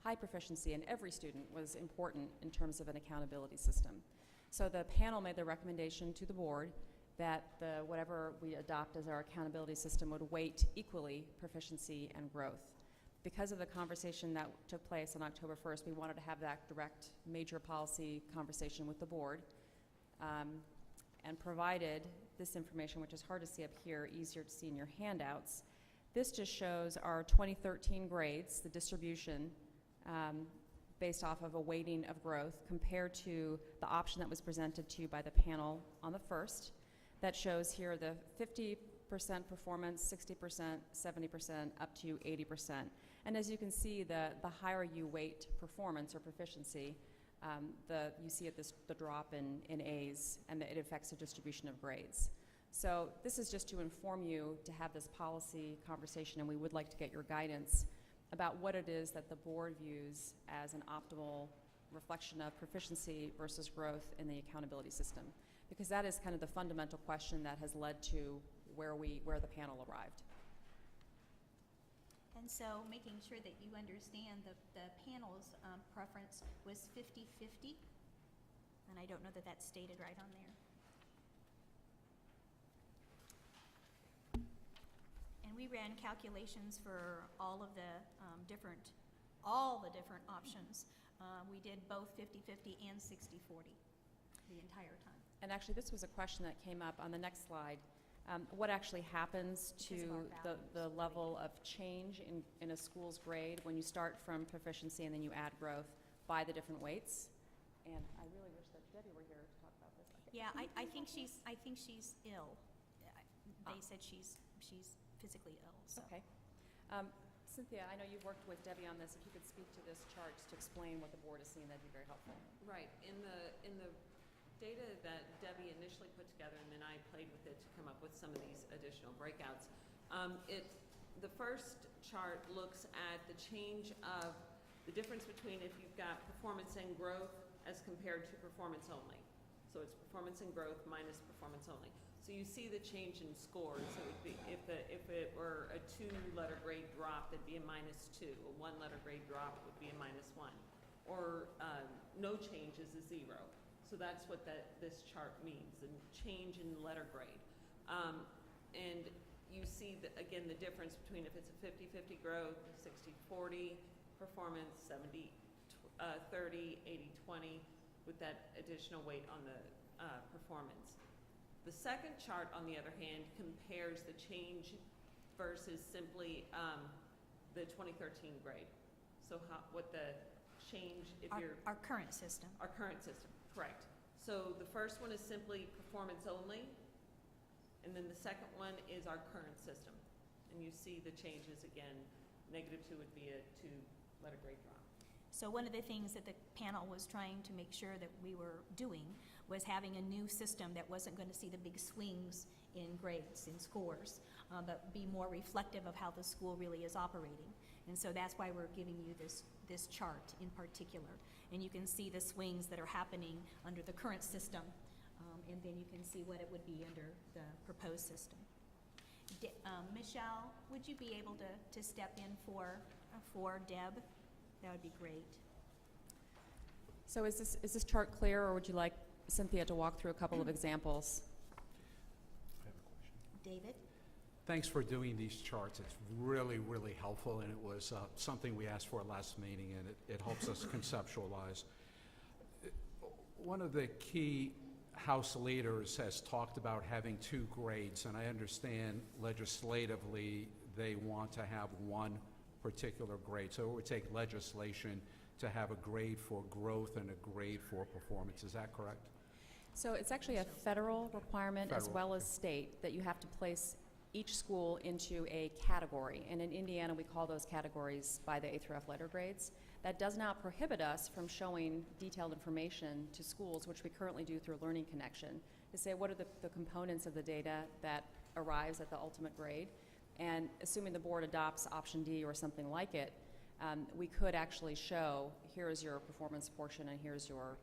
high proficiency in every student was important in terms of an accountability system. So the panel made the recommendation to the board that whatever we adopt as our accountability system would weight equally proficiency and growth. Because of the conversation that took place on October 1st, we wanted to have that direct major policy conversation with the board, and provided this information, which is hard to see up here, easier to see in your handouts. This just shows our 2013 grades, the distribution, based off of a weighting of growth compared to the option that was presented to you by the panel on the 1st. That shows here the 50% performance, 60%, 70%, up to 80%. And as you can see, the higher you weight performance or proficiency, you see the drop in A's, and it affects the distribution of grades. So this is just to inform you to have this policy conversation, and we would like to get your guidance about what it is that the board views as an optimal reflection of proficiency versus growth in the accountability system. Because that is kind of the fundamental question that has led to where the panel arrived. And so making sure that you understand the panel's preference was 50-50, and I don't know that that's stated right on there. And we ran calculations for all of the different options. We did both 50-50 and 60-40 the entire time. And actually, this was a question that came up on the next slide. What actually happens to the level of change in a school's grade when you start from proficiency and then you add growth by the different weights? And I really wish that Debbie were here to talk about this. Yeah, I think she's ill. They said she's physically ill. So. Okay. Cynthia, I know you've worked with Debbie on this. If you could speak to this chart just to explain what the board is seeing, that'd be very helpful. Right. In the data that Debbie initially put together, and then I played with it to come up with some of these additional breakouts. The first chart looks at the change of the difference between if you've got performance and growth as compared to performance only. So it's performance and growth minus performance only. So you see the change in scores. It would be if it were a 2-letter grade drop, it'd be a -2. A 1-letter grade drop would be a -1, or no change is a 0. So that's what this chart means, the change in letter grade. And you see, again, the difference between if it's a 50-50 growth, 60-40 performance, 70-30, 80-20, with that additional weight on the performance. The second chart, on the other hand, compares the change versus simply the 2013 grade. So what the change, if our current system. Our current system. Correct. So the first one is simply performance only, and then the second one is our current system. And you see the changes again. -2 would be a 2-letter grade drop. So one of the things that the panel was trying to make sure that we were doing was having a new system that wasn't going to see the big swings in grades, in scores, but be more reflective of how the school really is operating. And so that's why we're giving you this chart in particular. And you can see the swings that are happening under the current system, and then you can see what it would be under the proposed system. Michelle, would you be able to step in for Deb? That would be great. So is this chart clear, or would you like Cynthia to walk through a couple of examples? I have a question. David? Thanks for doing these charts. It's really, really helpful, and it was something we asked for last meeting, and it helps us conceptualize. One of the key House leaders has talked about having 2 grades, and I understand legislatively they want to have one particular grade. So it would take legislation to have a grade for growth and a grade for performance. Is that correct? So it's actually a federal requirement as well as state that you have to place each school into a category. And in Indiana, we call those categories by the A through F letter grades. That does not prohibit us from showing detailed information to schools, which we currently do through Learning Connection, to say what are the components of the data that arrives at the ultimate grade. And assuming the board adopts option D or something like it, we could actually show, here is your performance portion and here's your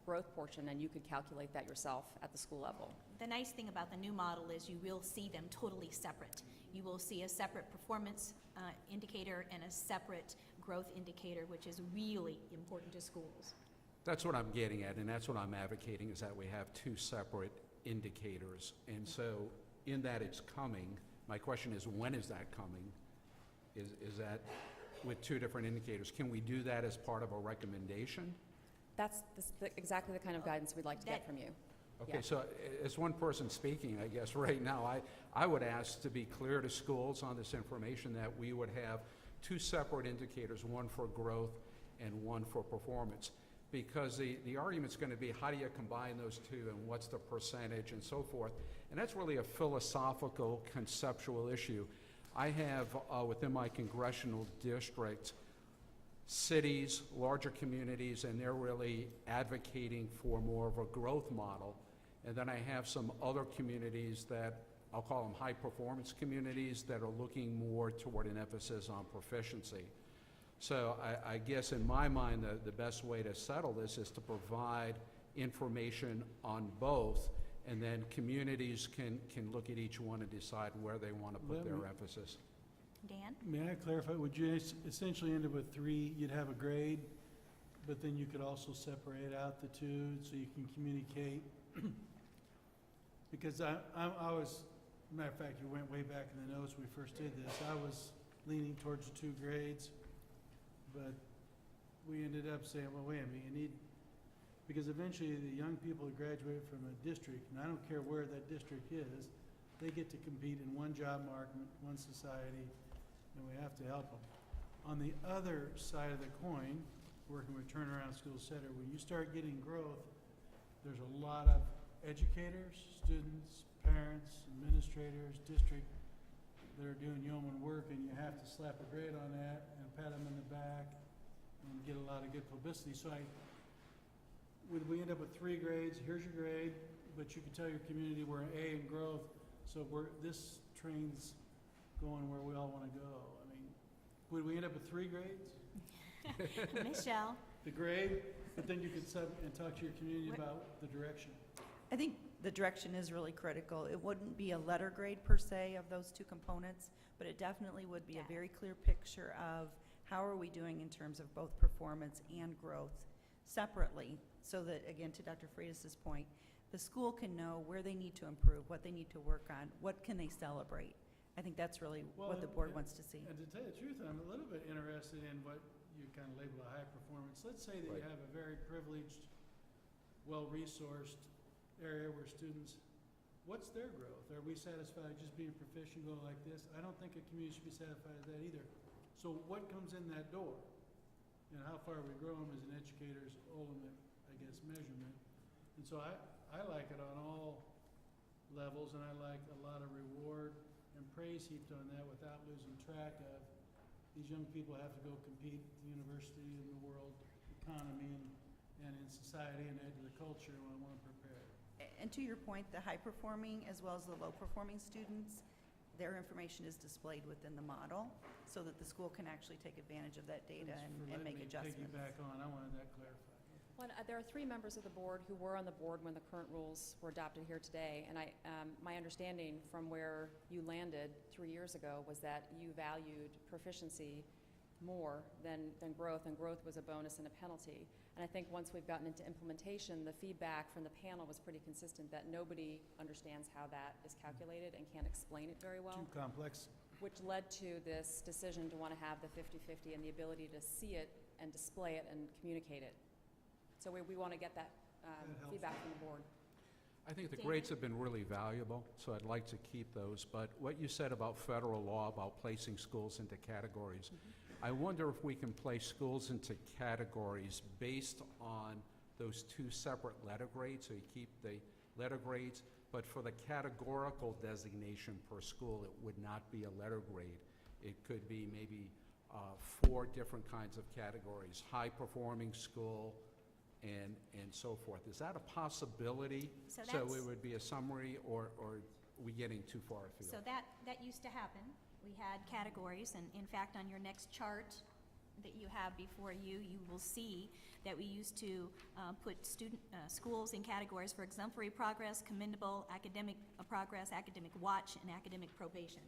growth portion, and you could calculate that yourself at the school level. The nice thing about the new model is you will see them totally separate. You will see a separate performance indicator and a separate growth indicator, which is really important to schools. That's what I'm getting at, and that's what I'm advocating, is that we have two separate indicators. And so, in that it's coming, my question is, when is that coming? Is that with two different indicators? Can we do that as part of a recommendation? That's exactly the kind of guidance we'd like to get from you. Okay, Yeah. so as one person speaking, I guess, right now, I would ask to be clear to schools on this information that we would have two separate indicators, one for growth and one for performance. Because the argument's going to be, how do you combine those two and what's the percentage and so forth? And that's really a philosophical, conceptual issue. I have, within my congressional district, cities, larger communities, and they're really advocating for more of a growth model. And then I have some other communities that, I'll call them high-performance communities, that are looking more toward an emphasis on proficiency. So I guess in my mind, the best way to settle this is to provide information on both, and then communities can look at each one and decide where they want to put their emphasis. Dan? May I clarify, would you essentially end up with three, you'd have a grade, but then you could also separate out the two so you can communicate? Because I was, matter of fact, you went way back in the notes when we first did this, I was leaning towards the 2 grades, but we ended up saying, well, wait a minute, you need, because eventually the young people who graduate from a district, and I don't care where that district is, they get to compete in one job market, one society, and we have to help them. On the other side of the coin, working with Turnaround School Center, when you start getting growth, there's a lot of educators, students, parents, administrators, district that are doing yeoman work, and you have to slap a grade on that and pat them in the back and get a lot of good publicity. So would we end up with 3 grades? Here's your grade, but you can tell your community we're an A in growth, so this train's going where we all want to go. I mean, would we end up with 3 grades? Michelle? The grade, but then you could and talk to your community about the direction. I think the direction is really critical. It wouldn't be a letter grade per se of those 2 components, but it definitely would be a very clear picture of how are we doing in terms of both performance and growth separately, so that, again, to Dr. Freitas' point, the school can know where they need to improve, what they need to work on, what can they celebrate. I think that's really what the board wants to see. And to tell you the truth, I'm a little bit interested in what you kind of label a high performance. Let's say that you have a very privileged, well-resourced area where students, what's their growth? Are we satisfied just being proficient, going like this? I don't think a community should be satisfied with that either. So what comes in that door? And how far we grow them is an educator's ultimate, I guess, measurement. And so I like it on all levels, and I like a lot of reward and praise heaped on that without losing track of these young people have to go compete at the university, in the world economy, and in society, and add to the culture, and I want to prepare. And to your point, the high-performing as well as the low-performing students, their information is displayed within the model so that the school can actually take advantage of that data and make adjustments. Piggyback on, I wanted that clarified. There are 3 members of the board who were on the board when the current rules were adopted here today, and my understanding from where you landed 3 years ago was that you valued proficiency more than growth, and growth was a bonus and a penalty. And I think once we've gotten into implementation, the feedback from the panel was pretty consistent that nobody understands how that is calculated and can't explain it very well. Too complex. Which led to this decision to want to have the 50-50 and the ability to see it and display it and communicate it. So we want to get that feedback from the board. I think the grades have been really valuable, so I'd like to keep those. But what you said about federal law, about placing schools into categories, I wonder if we can place schools into categories based on those 2 separate letter grades, so you keep the letter grades, but for the categorical designation per school, it would not be a letter grade. It could be maybe 4 different kinds of categories, high-performing school and so forth. Is that a possibility? So So that's- it would be a summary, or are we getting too far afield? So that used to happen. We had categories, and in fact, on your next chart that you have before you, you will see that we used to put schools in categories for exemplary progress, commendable, academic progress, academic watch, and academic probation.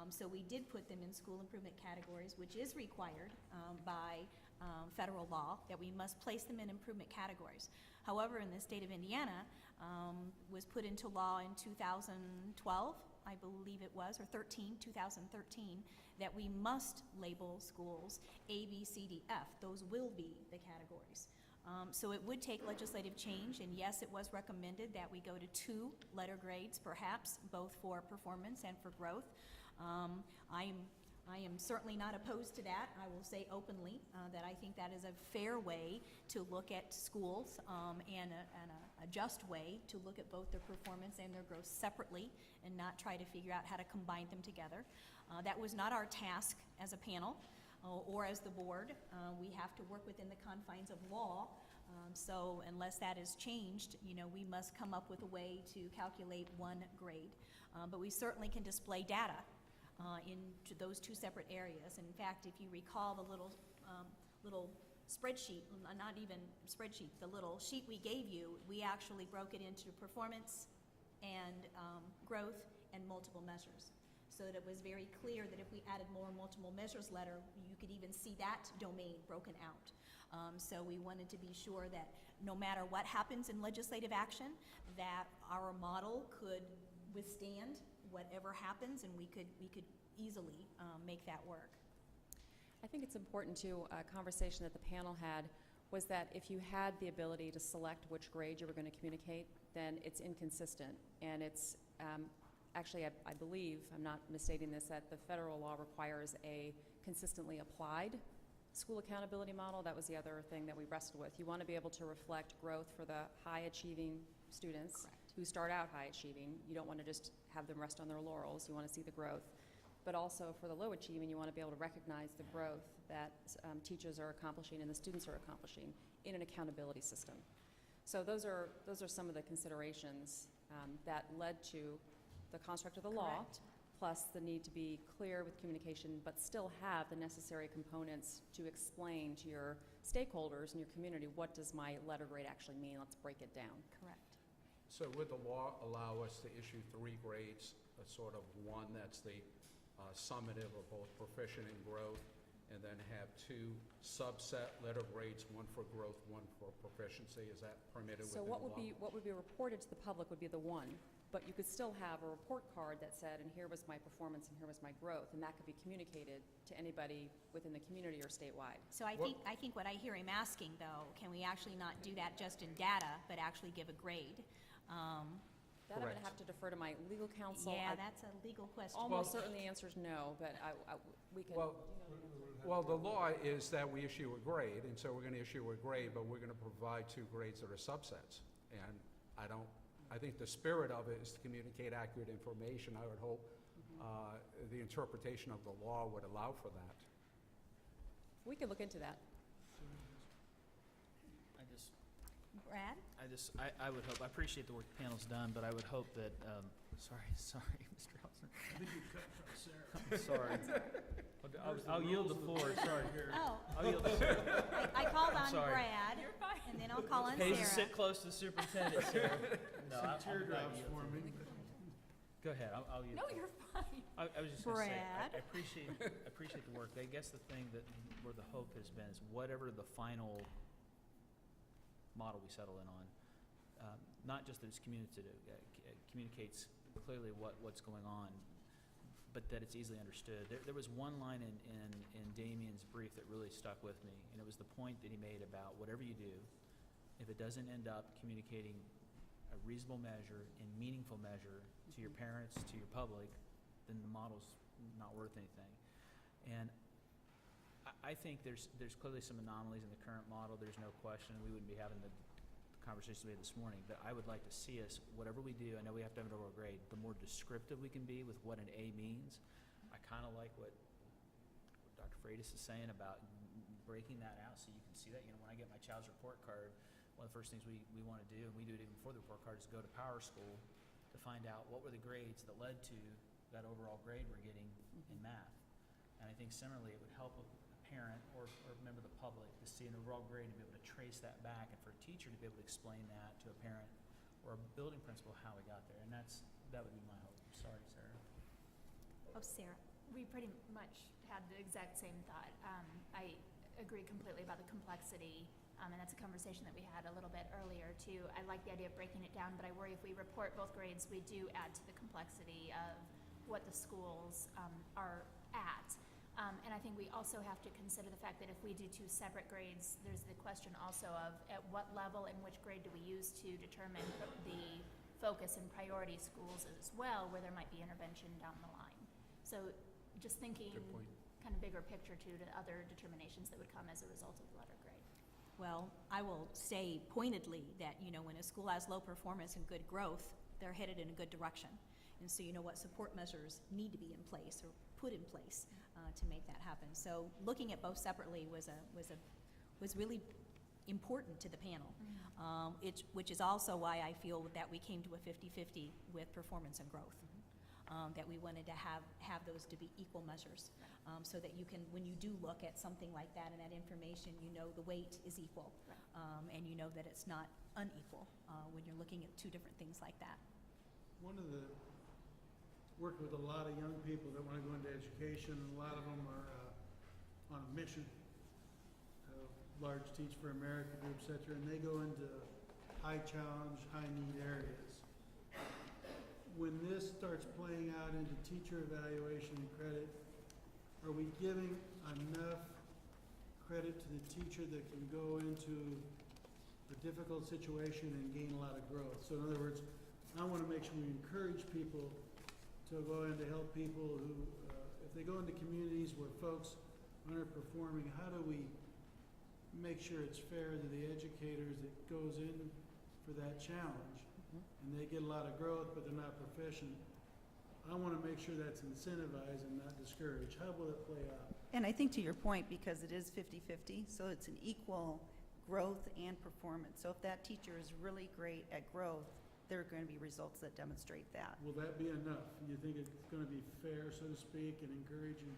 So we did put them in school improvement categories, which is required by federal law, that we must place them in improvement categories. However, in the state of Indiana, was put into law in 2012, I believe it was, or 2013, that we must label schools A, B, C, D, F. Those will be the categories. So it would take legislative change, and yes, it was recommended that we go to 2 letter grades, perhaps, both for performance and for growth. I am certainly not opposed to that. I will say openly that I think that is a fair way to look at schools and a just way to look at both their performance and their growth separately and not try to figure out how to combine them together. That was not our task as a panel or as the board. We have to work within the confines of law. So unless that is changed, we must come up with a way to calculate 1 grade. But we certainly can display data into those 2 separate areas. And in fact, if you recall the little spreadsheet, not even spreadsheet, the little sheet we gave you, we actually broke it into performance and growth and multiple measures. So that it was very clear that if we added more multiple measures letter, you could even see that domain broken out. So we wanted to be sure that no matter what happens in legislative action, that our model could withstand whatever happens, and we could easily make that work. I think it's important too, a conversation that the panel had was that if you had the ability to select which grade you were going to communicate, then it's inconsistent. And it's actually, I believe, I'm not misstating this, that the federal law requires a consistently applied school accountability model. That was the other thing that we wrestled with. You want to be able to reflect growth for the high-achieving students. Correct. Who start out high-achieving. You don't want to just have them rest on their laurels. You want to see the growth. But also for the low-achieving, you want to be able to recognize the growth that teachers are accomplishing and the students are accomplishing in an accountability system. So those are some of the considerations that led to the construct of the law, Correct. plus the need to be clear with communication, but still have the necessary components to explain to your stakeholders in your community, what does my letter grade actually mean? Let's break it down. Correct. So would the law allow us to issue 3 grades, a sort of one that's the summative of both proficient and growth, and then have 2 subset letter grades, 1 for growth, 1 for proficiency? Is that permitted So within the law? what would be reported to the public would be the 1, but you could still have a report card that said, and here was my performance and here was my growth, and that could be communicated to anybody within the community or statewide. So I think what I hear him asking, though, can we actually not do that just in data, but actually give a grade? That I'm going Correct. to have to defer to my legal counsel. Yeah, I that's a legal question. almost certain the answer is no, but we can. Well, the law is that we issue a grade, and so we're going to issue a grade, but we're going to provide 2 grades that are subsets. And I think the spirit of it is to communicate accurate information. I would hope the interpretation of the law would allow for that. We could look into that. Brad? I would hope, I appreciate the work the panel's done, but I would hope that, sorry, Mr. Hausner. I think you cut from Sarah. I'm sorry. I'll yield the floor, sorry. Oh, I'll yield the floor. I called on sorry. Brad, and then I'll call on Pays to Sarah. sit close to the superintendent, Sarah. No, Some I'll teardrops yield. for me. Go ahead, I'll yield. No, you're fine. I was just going to say, Brad. I appreciate the work. I guess the thing where the hope has been is whatever the final model we settle in on, not just that it's communicates clearly what's going on, but that it's easily understood. There was one line in Damien's brief that really stuck with me, and it was the point that he made about whatever you do, if it doesn't end up communicating a reasonable measure and meaningful measure to your parents, to your public, then the model's not worth anything. And I think there's clearly some anomalies in the current model. There's no question. We wouldn't be having the conversations we had this morning. But I would like to see us, whatever we do, I know we have to have an overall grade, the more descriptive we can be with what an A means. I kind of like what Dr. Freitas is saying about breaking that out so you can see that. You know, when I get my child's report card, one of the first things we want to do, and we do it even before the report card, is go to Power School to find out what were the grades that led to that overall grade we're getting in math. And I think similarly, it would help a parent or a member of the public to see an overall grade and be able to trace that back, and for a teacher to be able to explain that to a parent or a building principal how we got there. And that would be my hope. Sorry, Sarah. Oh, Sarah. We pretty much had the exact same thought. I agree completely about the complexity, and that's a conversation that we had a little bit earlier too. I like the idea of breaking it down, but I worry if we report both grades, we do add to the complexity of what the schools are at. And I think we also have to consider the fact that if we do two separate grades, there's the question also of at what level and which grade do we use to determine the focus and priority schools as well, where there might be intervention down the line. So just thinking Good point. kind of bigger picture too to other determinations that would come as a result of the letter grade. Well, I will say pointedly that, you know, when a school has low performance and good growth, they're headed in a good direction. And so you know what support measures need to be in place or put in place to make that happen. So looking at both separately was really important to the panel, which is also why I feel that we came to a 50-50 with performance and growth. That we wanted to have those to be equal measures, so that you can, when you do look at something like that and that information, you know the weight is equal, and you know that it's not unequal when you're looking at two different things like that. One of the, worked with a lot of young people that want to go into education, and a lot of them are on a mission, large Teach for America group, et cetera, and they go into high challenge, high need areas. When this starts playing out into teacher evaluation and credit, are we giving enough credit to the teacher that can go into a difficult situation and gain a lot of growth? So in other words, I want to make sure we encourage people to go in to help people who, if they go into communities where folks aren't performing, how do we make sure it's fair to the educators that goes in for that challenge? And they get a lot of growth, but they're not proficient. I want to make sure that's incentivized and not discouraged. How will it play out? And I think to your point, because it is 50-50, so it's an equal growth and performance. So if that teacher is really great at growth, there are going to be results that demonstrate that. Will that be enough? You think it's going to be fair, so to speak, and encouraging?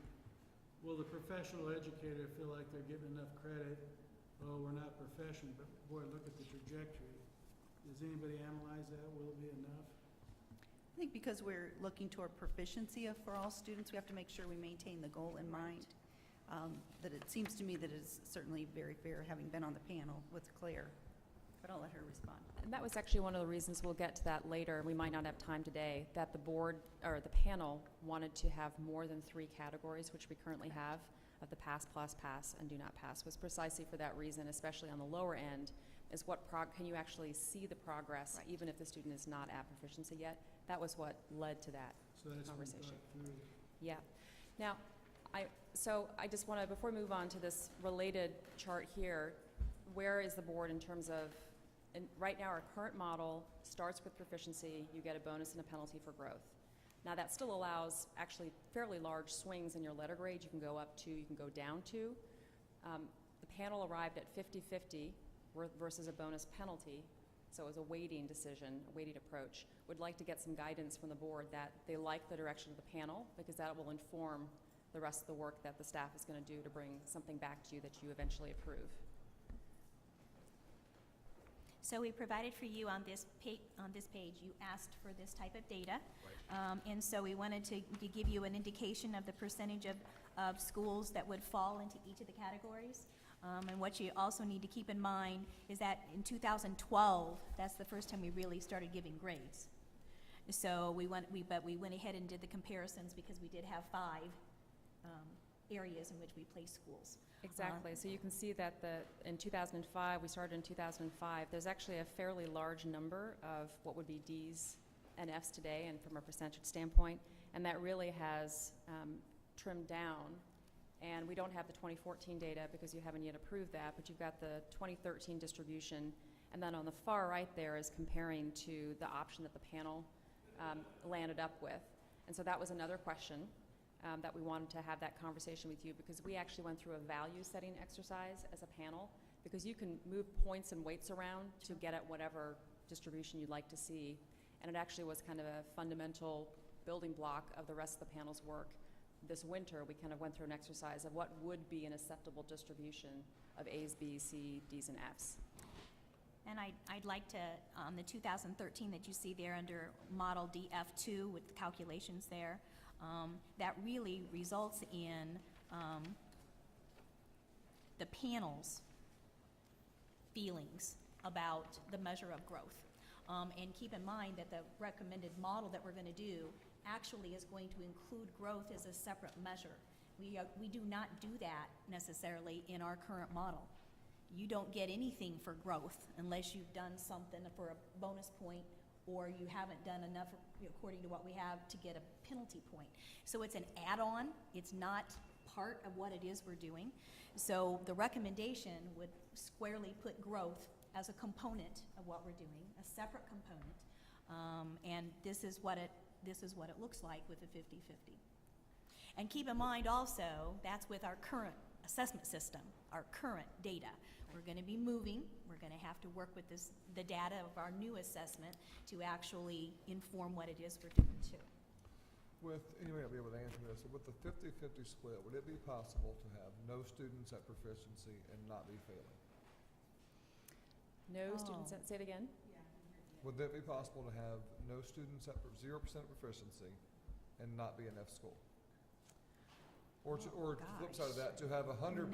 Will the professional educator feel like they're getting enough credit? Oh, we're not professional, but boy, look at the trajectory. Does anybody analyze that? Will it be enough? I think because we're looking toward proficiency for all students, we have to make sure we maintain the goal in mind. That it seems to me that it's certainly very fair, having been on the panel with Claire. But I'll let her respond. And that was actually one of the reasons, we'll get to that later, we might not have time today, that the board, or the panel, wanted to have more than 3 categories, which we currently have, of the pass, plus, pass, and do not pass, was precisely for that reason, especially on the lower end, is what can you actually see the progress, Right. even if the student is not at proficiency yet. That was what led to that So that's been conversation. thought through. Yeah. Now, I just want to, before we move on to this related chart here, where is the board in terms of, right now our current model starts with proficiency, you get a bonus and a penalty for growth. Now that still allows actually fairly large swings in your letter grade. You can go up to, you can go down to. The panel arrived at 50-50 versus a bonus penalty. So it was a weighting decision, a weighting approach. Would like to get some guidance from the board that they like the direction of the panel, because that will inform the rest of the work that the staff is going to do to bring something back to you that you eventually approve. So we provided for you on this page, you asked for this type of data. And so we wanted to give you an indication of the percentage of schools that would fall into each of the categories. And what you also need to keep in mind is that in 2012, that's the first time we really started giving grades. So we went ahead and did the comparisons because we did have 5 areas in which we place schools. Exactly. So you can see that in 2005, we started in 2005, there's actually a fairly large number of what would be Ds and Fs today, and from a percentage standpoint, and that really has trimmed down. And we don't have the 2014 data because you haven't yet approved that, but you've got the 2013 distribution, and then on the far right there is comparing to the option that the panel landed up with. And so that was another question. that we wanted to have that conversation with you, because we actually went through a value-setting exercise as a panel, because you can move points and weights around to get at whatever distribution you'd like to see. And it actually was kind of a fundamental building block of the rest of the panel's work. This winter, we kind of went through an exercise of what would be an acceptable distribution of A's, B's, C, D's, and F's. And I'd like to, on the 2013 that you see there under Model DF2 with the calculations there, that really results in the panel's feelings about the measure of growth. And keep in mind that the recommended model that we're going to do actually is going to include growth as a separate measure. We do not do that necessarily in our current model. You don't get anything for growth unless you've done something for a bonus point, or you haven't done enough according to what we have to get a penalty point. So it's an add-on. It's not part of what it is we're doing. So the recommendation would squarely put growth as a component of what we're doing, a separate component. And this is what it looks like with a 50-50. And keep in mind also, that's with our current assessment system, our current data. We're going to be moving. We're going to have to work with the data of our new assessment to actually inform what it is we're doing too. You may not be able to answer this, but with the 50-50 split, would it be possible to have no students at proficiency and not be failing? No students, say it again? Would it be possible to have no students at 0% proficiency and not be an F school? Or to the flip side of that, to have 100%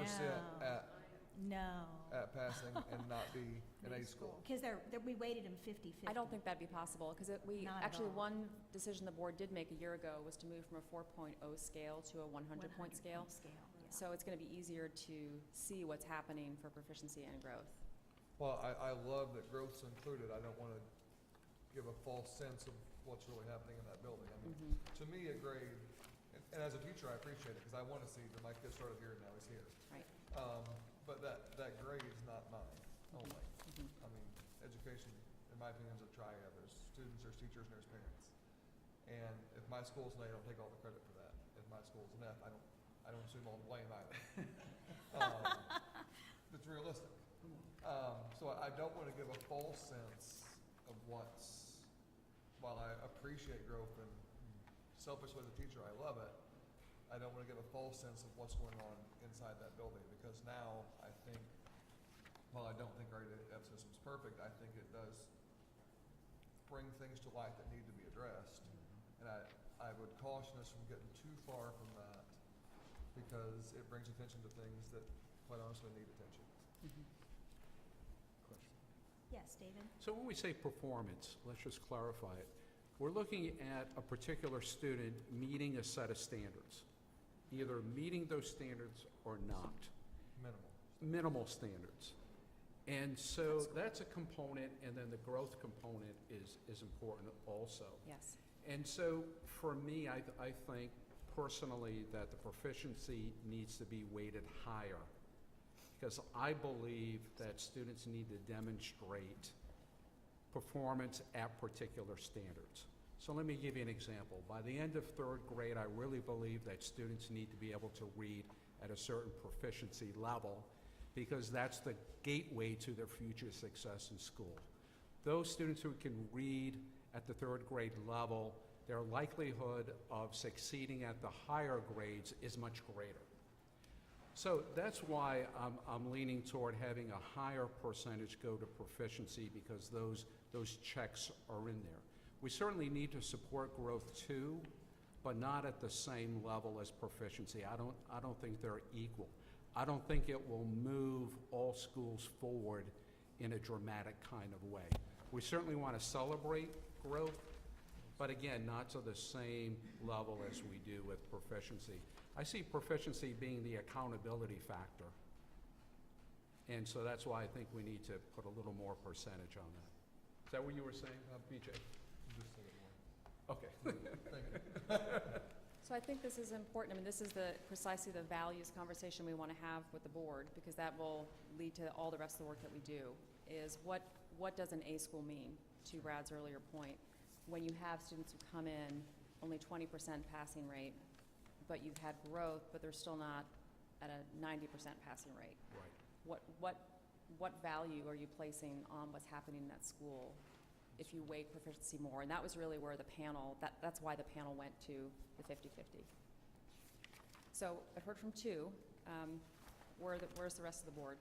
at passing and not be an A school? Because we weighted them 50-50. I don't think that'd be possible, because Not at all. one decision the board did make a year ago was to move from a 4.0 scale to a 100-point scale. So it's going to be easier to see what's happening for proficiency and growth. Well, I love that growth's included. I don't want to give a false sense of what's really happening in that building. I mean, to me, a grade, and as a teacher, I appreciate it, because I want to see that my kid started here and now he's here. Right. But that grade is not mine only. I mean, education, in my opinion, is a triad. There's students, there's teachers, and there's parents. And if my school's an A, I don't take all the credit for that. If my school's an F, I don't assume all the blame either. It's realistic. So I don't want to give a false sense of while I appreciate growth and selfishly as a teacher, I love it, I don't want to give a false sense of what's going on inside that building, because now I think, while I don't think our F system's perfect, I think it does bring things to light that need to be addressed. And I would caution us from getting too far from that, because it brings attention to things that quite honestly need attention. Yes, David? So when we say performance, let's just clarify it. We're looking at a particular student meeting a set of standards, either meeting those standards or not. Minimal standards. And so that's a component, and then the growth component is important also. Yes. And so for me, I think personally that the proficiency needs to be weighted higher, because I believe that students need to demonstrate performance at particular standards. So let me give you an example. By the end of third grade, I really believe that students need to be able to read at a certain proficiency level, because that's the gateway to their future success in school. Those students who can read at the third grade level, their likelihood of succeeding at the higher grades is much greater. So that's why I'm leaning toward having a higher percentage go to proficiency, because those checks are in there. We certainly need to support growth too, but not at the same level as proficiency. I don't think they're equal. I don't think it will move all schools forward in a dramatic kind of way. We certainly want to celebrate growth, but again, not to the same level as we do with proficiency. I see proficiency being the accountability factor. And so that's why I think we need to put a little more percentage on that. Is that what you were saying, BJ? Just say it more. Okay. Thank you. So I think this is important. I mean, this is precisely the values conversation we want to have with the board, because that will lead to all the rest of the work that we do, is what does an A school mean, to Brad's earlier point. When you have students who come in, only 20% passing rate, but you've had growth, but they're still not at a 90% passing rate. Right. What value are you placing on what's happening in that school if you weight proficiency more? And that was really where the panel, that's why the panel went to the 50-50. So I've heard from two. Where's the rest of the board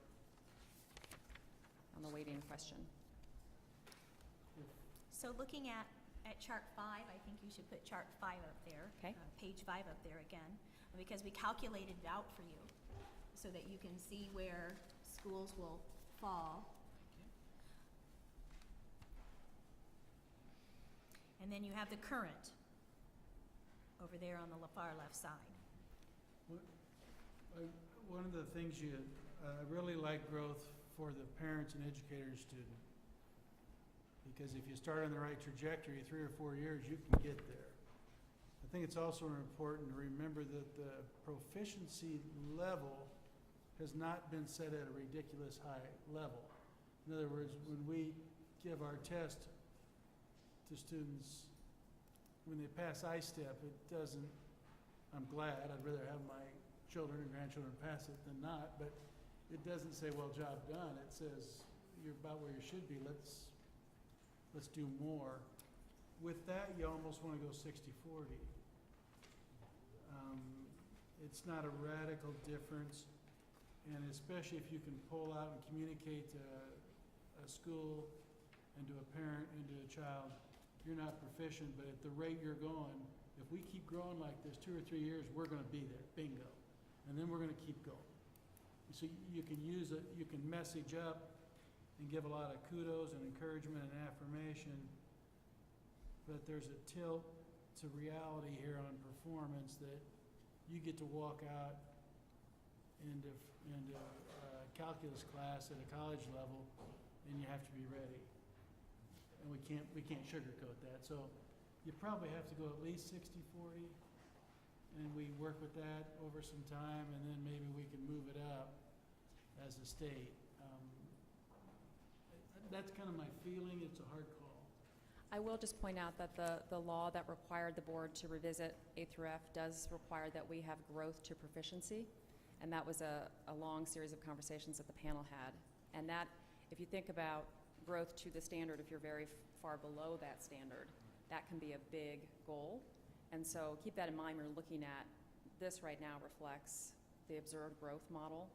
on the weighting question? So looking at chart 5, I think you should put chart 5 up there. Okay. Page 5 up there again, because we calculated it out for you so that you can see where schools will fall. And then you have the current over there on the far left side. One of the things I really like growth for the parents and educators, student. Because if you start on the right trajectory, 3 or 4 years, you can get there. I think it's also important to remember that the proficiency level has not been set at a ridiculous high level. In other words, when we give our test to students, when they pass I-STEP, it doesn't, I'm glad, I'd rather have my children and grandchildren pass it than not, but it doesn't say, well, job done. It says, you're about where you should be, let's do more. With that, you almost want to go 60-40. It's not a radical difference, and especially if you can pull out and communicate to a school and to a parent and to a child, you're not proficient, but at the rate you're going, if we keep growing like this 2 or 3 years, we're going to be there, bingo. And then we're going to keep going. So you can use it, you can message up and give a lot of kudos and encouragement and affirmation, but there's a tilt to reality here on performance that you get to walk out into calculus class at a college level, and you have to be ready. And we can't sugarcoat that. So you probably have to go at least 60-40, and we work with that over some time, and then maybe we can move it up as a state. That's kind of my feeling. It's a hard call. I will just point out that the law that required the board to revisit A through F does require that we have growth to proficiency, and that was a long series of conversations that the panel had. And that, if you think about growth to the standard, if you're very far below that standard, that can be a big goal. And so keep that in mind when you're looking at this. Right now reflects the observed growth model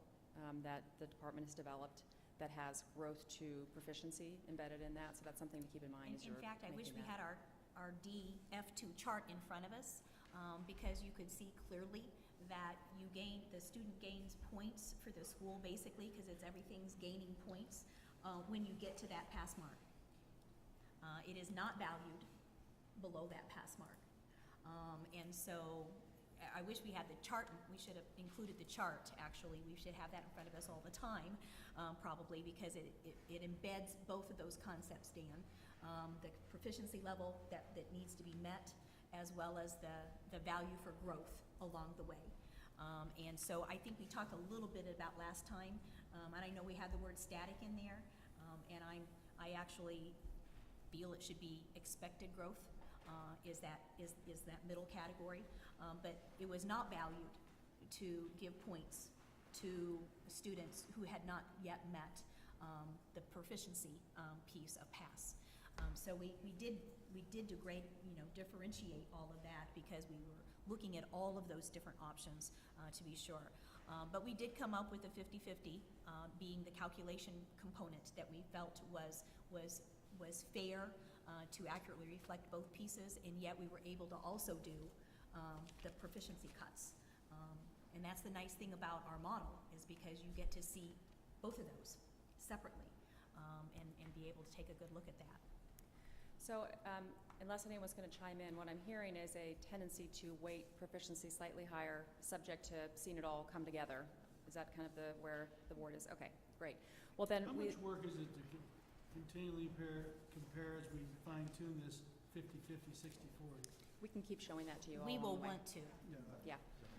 that the department has developed that has growth to proficiency embedded in that. So that's something to keep in mind as In you're fact, I wish making we that. had our DF2 chart in front of us, because you could see clearly that the student gains points for the school, basically, because everything's gaining points when you get to that pass mark. It is not valued below that pass mark. And so I wish we had the chart. We should have included the chart, actually. We should have that in front of us all the time, probably, because it embeds both of those concepts, Dan. The proficiency level that needs to be met, as well as the value for growth along the way. And so I think we talked a little bit about last time, and I know we had the word static in there, and I actually feel it should be expected growth. Is that middle category, but it was not valued to give points to students who had not yet met the proficiency piece of pass. So we did differentiate all of that because we were looking at all of those different options to be sure. But we did come up with a 50-50 being the calculation component that we felt was fair to accurately reflect both pieces, and yet we were able to also do the proficiency cuts. And that's the nice thing about our model, is because you get to see both of those separately and be able to take a good look at that. So unless anyone's going to chime in, what I'm hearing is a tendency to weight proficiency slightly higher, subject to seeing it all come together. Is that kind of where the board is? Okay, great. Well then, How much work is it to continually compare as we fine-tune this 50-50, 60-40? we can keep showing that to you all We will along the way. want to. Yeah.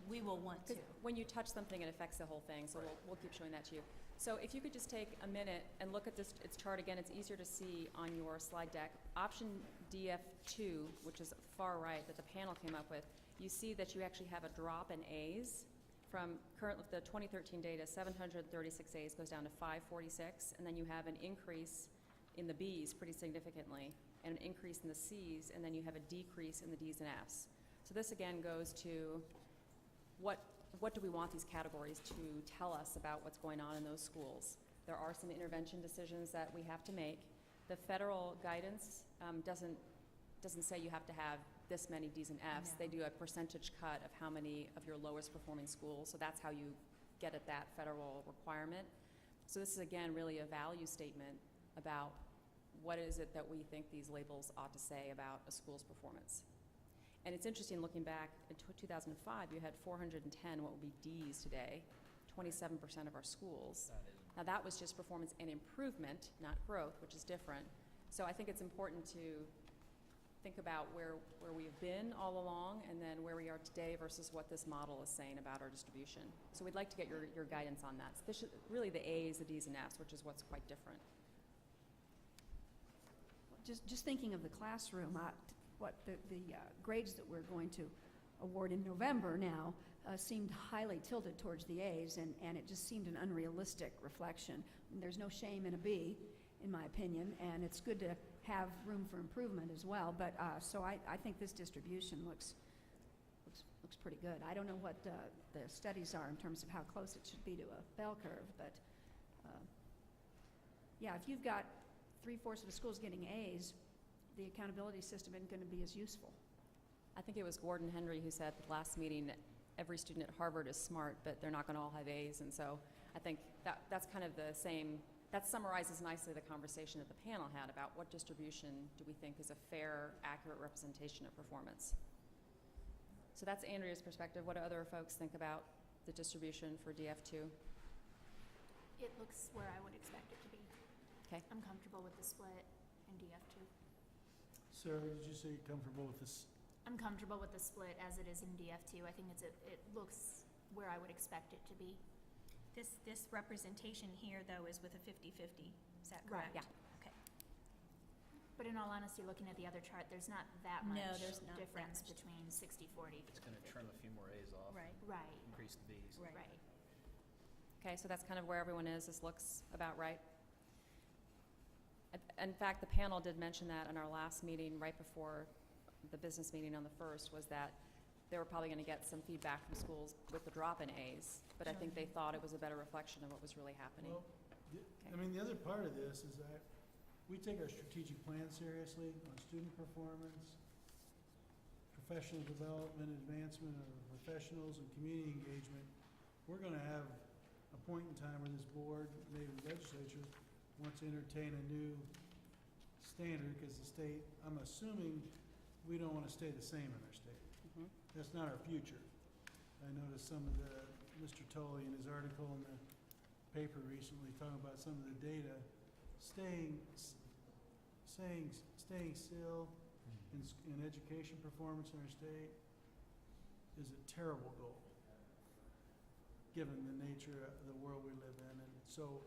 We will want to. 'Cause when you touch something, it affects the whole thing, so we'll keep showing that to you. So if you could just take a minute and look at its chart again, it's easier to see on your slide deck. Option DF2, which is far right, that the panel came up with, you see that you actually have a drop in A's from currently the 2013 data, 736 A's goes down to 546, and then you have an increase in the B's pretty significantly, and an increase in the C's, and then you have a decrease in the D's and F's. So this again goes to what do we want these categories to tell us about what's going on in those schools. There are some intervention decisions that we have to make. The federal guidance doesn't say you have to have this many D's and F's. No. They do a percentage cut of how many of your lowest performing schools, so that's how you get at that federal requirement. So this is again really a value statement about what is it that we think these labels ought to say about a school's performance. And it's interesting looking back in 2005, you had 410 what would be D's today, 27% of our schools. Now that was just performance and improvement, not growth, which is different. So I think it's important to think about where we've been all along and then where we are today versus what this model is saying about our distribution. So we'd like to get your guidance on that. Really the A's, the D's, and F's, which is what's quite different. Just thinking of the classroom, what the grades that we're going to award in November now seemed highly tilted towards the A's, and it just seemed an unrealistic reflection. And there's no shame in a B, in my opinion, and it's good to have room for improvement as well. But so I think this distribution looks pretty good. I don't know what the studies are in terms of how close it should be to a bell curve, but yeah, if you've got 3/4 of the schools getting A's, the accountability system isn't going to be as useful. I think it was Gordon Henry who said at the last meeting that every student at Harvard is smart, but they're not going to all have A's. And so I think that's kind of the same, that summarizes nicely the conversation that the panel had about what distribution do we think is a fair, accurate representation of performance. So that's Andrea's perspective. What do other folks think about the distribution for DF2? It looks where I would expect it to be. Okay. I'm comfortable with the split in DF2. Sarah, did you say you're comfortable with this? I'm comfortable with the split as it is in DF2. I think it looks where I would expect it to be. This representation here, though, is with a 50-50. Is that correct? Yeah. Okay. But in all honesty, looking at the other chart, there's not that much there's not that difference much. between 60-40. It's going to trim a few more A's off. Right. Increase the B's. Right. Okay, so that's kind of where everyone is. This looks about right. In fact, the panel did mention that in our last meeting, right before the business meeting on the 1st, was that they were probably going to get some feedback from schools with the drop in A's, but I think they thought it was a better reflection of what was really happening. Well, I mean, the other part of this is that we take our strategic plan seriously on student performance, professional development, advancement of professionals, and community engagement. We're going to have a point in time where this board, maybe the legislature, wants to entertain a new standard, because the state, I'm assuming we don't want to stay the same in our state. Mhm. That's not our future. I noticed some of Mr. Tully in his article in the paper recently talking about some of the data. Staying still in education performance in our state is a terrible goal, given the nature of the world we live in. And so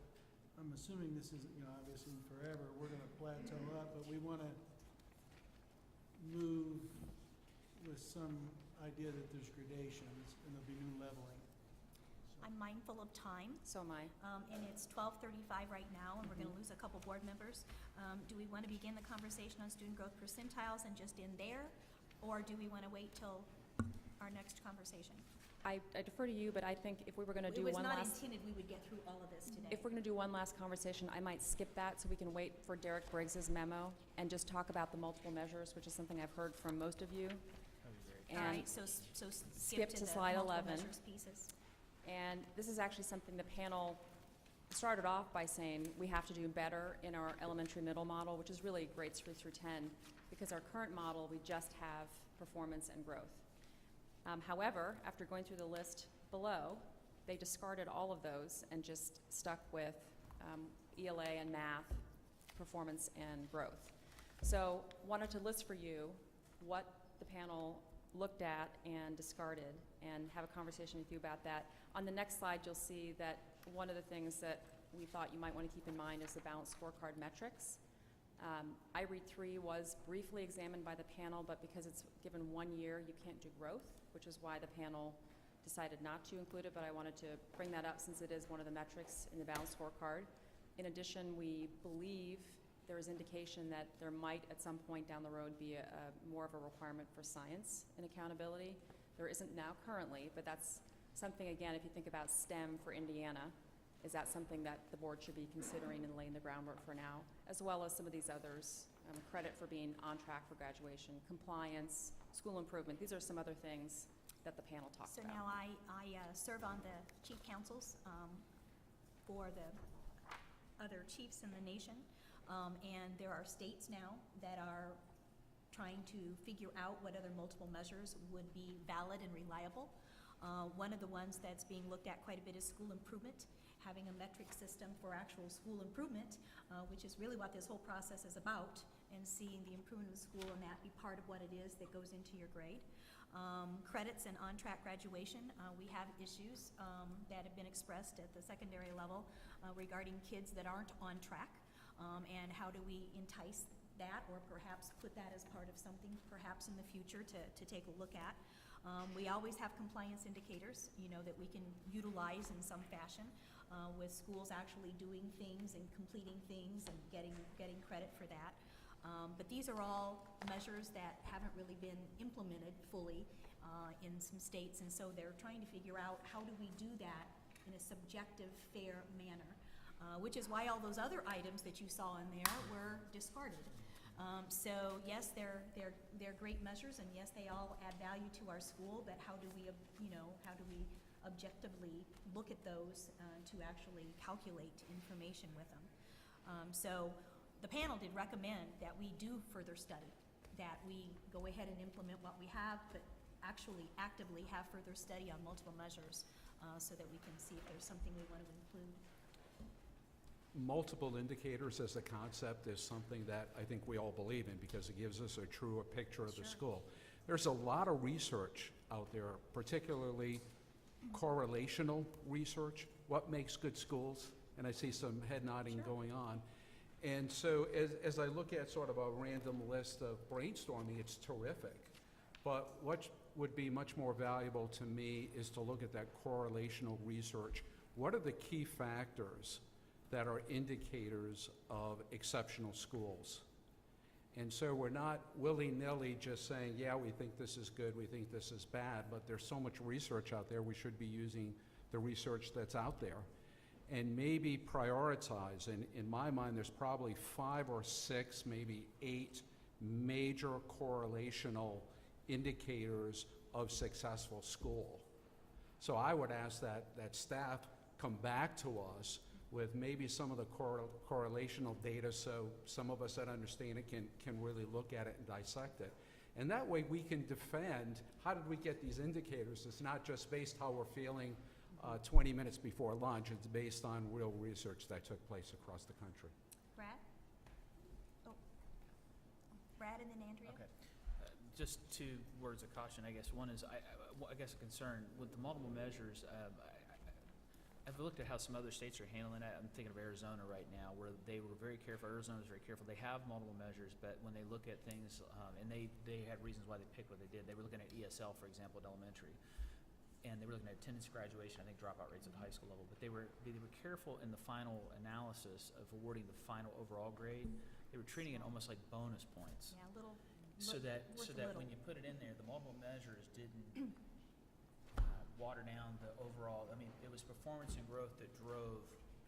I'm assuming this isn't, obviously forever, we're going to plateau up, but we want to move with some idea that there's gradations and there'll be new leveling. I'm mindful of time, So am I. and it's 12:35 right now, and we're going to lose a couple board members. Do we want to begin the conversation on student growth percentiles and just end there, or do we want to wait till our next conversation? I defer to you, but I think if we were going to do one It was not last... intended we would get through all of this today. If we're going to do one last conversation, I might skip that so we can wait for Derek Briggs's memo and just talk about the multiple measures, which is something I've heard from most of you. That'd be great. All And right, so skip skip to to the slide multiple 11. measures pieces. And this is actually something the panel started off by saying we have to do better in our elementary middle model, which is really grades 3 through 10, because our current model, we just have performance and growth. However, after going through the list below, they discarded all of those and just stuck with ELA and math, performance and growth. So wanted to list for you what the panel looked at and discarded and have a conversation with you about that. On the next slide, you'll see that one of the things that we thought you might want to keep in mind is the balanced scorecard metrics. IREAD 3 was briefly examined by the panel, but because it's given 1 year, you can't do growth, which is why the panel decided not to include it, but I wanted to bring that up since it is one of the metrics in the balanced scorecard. In addition, we believe there is indication that there might at some point down the road be more of a requirement for science and accountability. There isn't now currently, but that's something, again, if you think about STEM for Indiana, is that something that the board should be considering and laying the groundwork for now, as well as some of these others, credit for being on track for graduation, compliance, school improvement. These are some other things that the panel talked So about. now I serve on the chief councils for the other chiefs in the nation, and there are states now that are trying to figure out what other multiple measures would be valid and reliable. One of the ones that's being looked at quite a bit is school improvement, having a metric system for actual school improvement, which is really what this whole process is about, and seeing the improvement of the school and that be part of what it is that goes into your grade. Credits and on-track graduation, we have issues that have been expressed at the secondary level regarding kids that aren't on track, and how do we entice that, or perhaps put that as part of something perhaps in the future to take a look at. We always have compliance indicators, that we can utilize in some fashion with schools actually doing things and completing things and getting credit for that. But these are all measures that haven't really been implemented fully in some states, and so they're trying to figure out how do we do that in a subjective, fair manner, which is why all those other items that you saw in there were discarded. So yes, they're great measures, and yes, they all add value to our school, but how do we objectively look at those to actually calculate information with them? So the panel did recommend that we do further study, that we go ahead and implement what we have, but actually actively have further study on multiple measures so that we can see if there's something we want to include. Multiple indicators as a concept is something that I think we all believe in because it gives us a truer picture of the school. There's a lot of research out there, particularly correlational research, what makes good schools, and I see some head nodding going on. And so as I look at sort of a random list of brainstorming, it's terrific. But what would be much more valuable to me is to look at that correlational research. What are the key factors that are indicators of exceptional schools? And so we're not willy-nilly just saying, yeah, we think this is good, we think this is bad, but there's so much research out there, we should be using the research that's out there. And maybe prioritize, and in my mind, there's probably 5 or 6, maybe 8 major correlational indicators of successful school. So I would ask that staff come back to us with maybe some of the correlational data so some of us that understand it can really look at it and dissect it. And that way we can defend how did we get these indicators. It's not just based how we're feeling 20 minutes before lunch. It's based on real research that took place across the country. Brad? Oh. Brad and then Andrea? Okay. Just 2 words of caution, I guess. One is, I guess a concern with the multiple measures. I've looked at how some other states are handling that. I'm thinking of Arizona right now, where they were very careful. Arizona was very careful. They have multiple measures, but when they look at things, and they had reasons why they picked what they did. They were looking at ESL, for example, at elementary, and they were looking at attendance, graduation, I think dropout rates at the high school level. But they were careful in the final analysis of awarding the final overall grade. They were treating it almost like bonus points. Yeah, a little. So that little. when you put it in there, the multiple measures didn't water down the overall. I mean, it was performance and growth that drove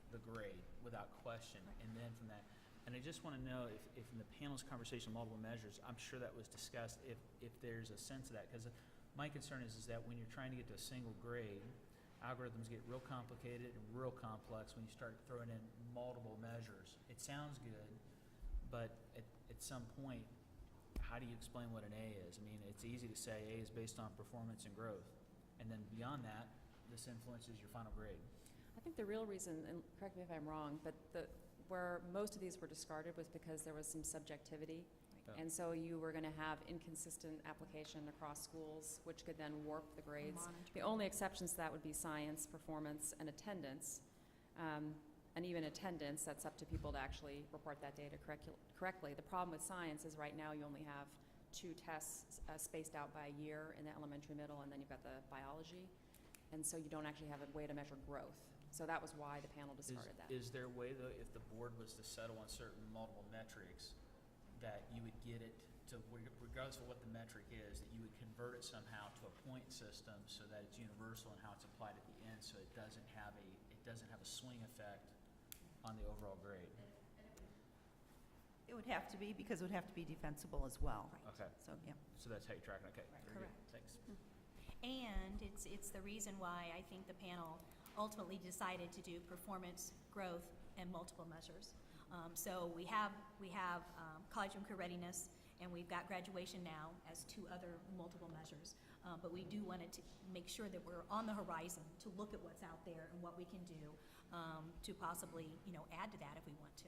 the grade without question. Right. And then from that, and I just want to know if in the panel's conversation, multiple measures, I'm sure that was discussed. If there's a sense of that, because my concern is that when you're trying to get to a single grade, algorithms get real complicated and real complex when you start throwing in multiple measures. It sounds good, but at some point, how do you explain what an A is? I mean, it's easy to say A is based on performance and growth. And then beyond that, this influences your final grade. I think the real reason, and correct me if I'm wrong, but where most of these were discarded was because there was some subjectivity. Oh. And so you were going to have inconsistent application across schools, which could then warp the grades. The only exceptions to that would be science, performance, and attendance. and even attendance, that's up to people to actually report that data correctly. The problem with science is right now you only have 2 tests spaced out by a year in the elementary, middle, and then you've got the biology. And so you don't actually have a way to measure growth. So that was why the panel discarded that. Is there a way, though, if the board was to settle on certain multiple metrics, that you would get it to, regardless of what the metric is, that you would convert it somehow to a point system so that it's universal in how it's applied at the end, so it doesn't have a swing effect on the overall grade? It would have to be, because it would have to be defensible as well. Okay. So, yeah. So that's how you track it. Okay. Very good. Thanks. And it's the reason why I think the panel ultimately decided to do performance, growth, and multiple measures. So we have college and career readiness, and we've got graduation now as 2 other multiple measures. But we do want to make sure that we're on the horizon to look at what's out there and what we can do to possibly, add to that if we want to.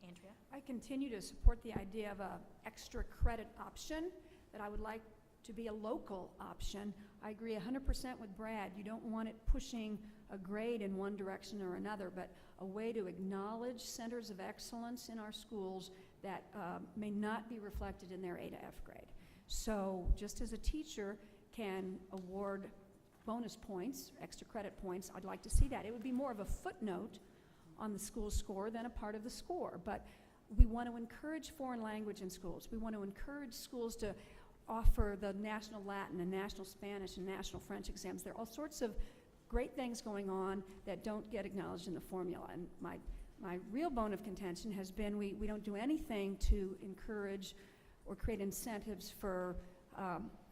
Andrea? I continue to support the idea of a extra credit option, that I would like to be a local option. I agree 100% with Brad. You don't want it pushing a grade in one direction or another, but a way to acknowledge centers of excellence in our schools that may not be reflected in their A to F grade. So just as a teacher can award bonus points, extra credit points, I'd like to see that. It would be more of a footnote on the school score than a part of the score. But we want to encourage foreign language in schools. We want to encourage schools to offer the National Latin and National Spanish and National French exams. There are all sorts of great things going on that don't get acknowledged in the formula. And my real bone of contention has been we don't do anything to encourage or create incentives for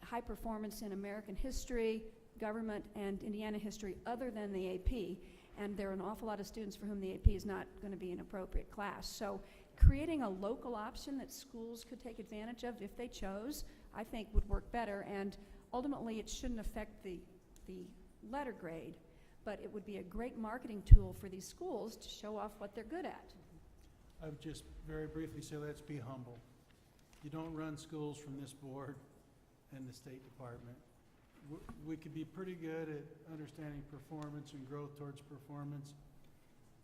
high performance in American history, government, and Indiana history other than the AP. And there are an awful lot of students for whom the AP is not going to be an appropriate class. So creating a local option that schools could take advantage of if they chose, I think would work better. And ultimately, it shouldn't affect the letter grade, but it would be a great marketing tool for these schools to show off what they're good at. I would just very briefly say, let's be humble. You don't run schools from this board and the State Department. We could be pretty good at understanding performance and growth towards performance.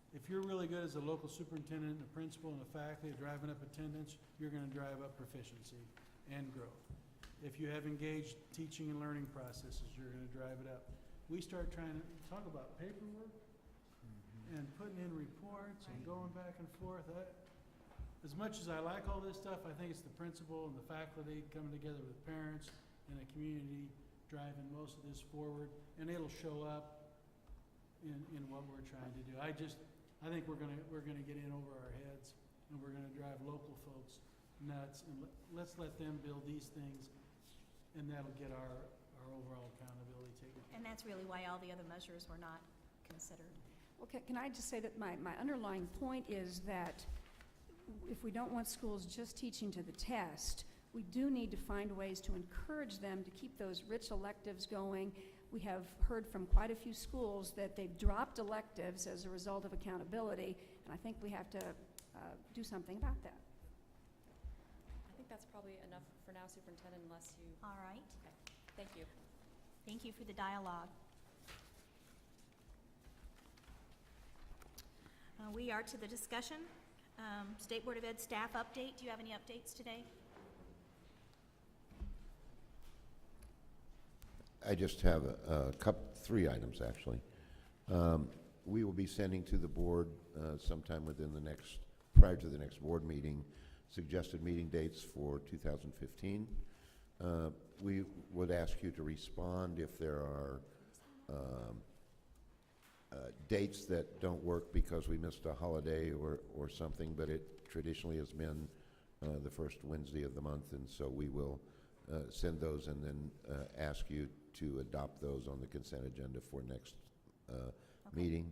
If you're really good as a local superintendent and a principal and a faculty at driving up attendance, you're going to drive up proficiency and growth. If you have engaged teaching and learning processes, you're going to drive it up. We start trying to talk about paperwork and putting in reports and going back and forth. As much as I like all this stuff, I think it's the principal and the faculty coming together with parents and the community driving most of this forward, and it'll show up in what we're trying to do. I think we're gonna get in over our heads, and we're gonna drive local folks nuts, and let's let them build these things, and that'll get our overall accountability taken care of. And that's really why all the other measures were not considered. Okay, can I just say that my underlying point is that if we don't want schools just teaching to the test, we do need to find ways to encourage them to keep those rich electives going. We have heard from quite a few schools that they've dropped electives as a result of accountability, and I think we have to do something about that. I think that's probably enough for now, Superintendent, unless you... All right. Okay. Thank you. Thank you for the dialogue. We are to the discussion. State Board of Ed staff update. Do you have any updates today? I just have three items, actually. We will be sending to the board sometime prior to the next board meeting, suggested meeting dates for 2015. We would ask you to respond if there are dates that don't work because we missed a holiday or something, but it traditionally has been the first Wednesday of the month, and so we will send those and then ask you to adopt those on the consent agenda for next meeting.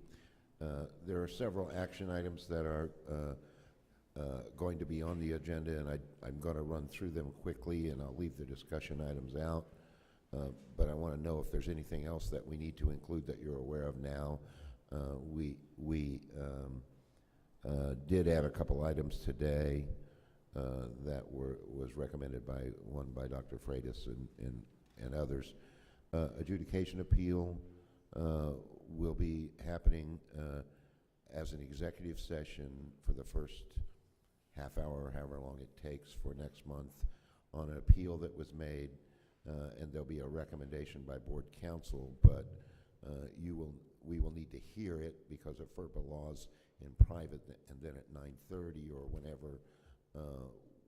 There are several action items that are going to be on the agenda, and I'm going to run through them quickly, and I'll leave the discussion items out. But I want to know if there's anything else that we need to include that you're aware of now. We did add a couple items today that was recommended by Dr. Freitas and others. Adjudication appeal will be happening as an executive session for the first half hour, or however long it takes for next month, on an appeal that was made, and there'll be a recommendation by board council, but we will need to hear it because of FERPA laws in private, and then at 9:30 or whenever,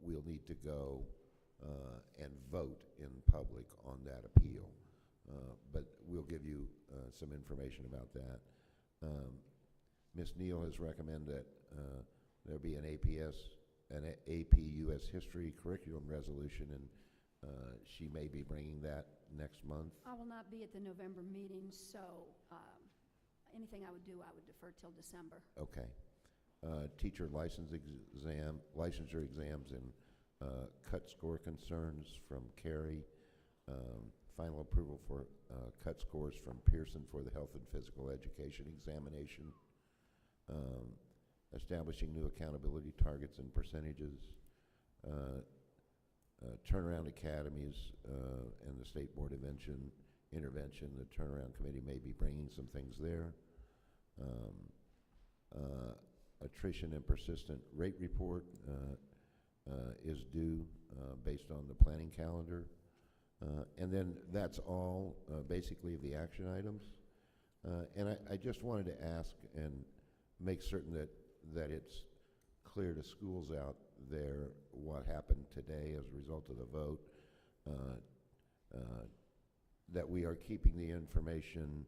we'll need to go and vote in public on that appeal. But we'll give you some information about that. Ms. Neal has recommended that there be an AP U.S. History curriculum resolution, and she may be bringing that next month. I will not be at the November meeting, so anything I would do, I would defer till December. Okay. Teacher licensure exams and cut score concerns from Carrie. Final approval for cut scores from Pearson for the health and physical education examination. Establishing new accountability targets and percentages. Turnaround academies and the state board intervention. The turnaround committee may be bringing some things there. Attrition and persistent rate report is due based on the planning calendar. And then that's all basically of the action items. And I just wanted to ask and make certain that it's clear to schools out there what happened today as a result of the vote, that we are keeping the information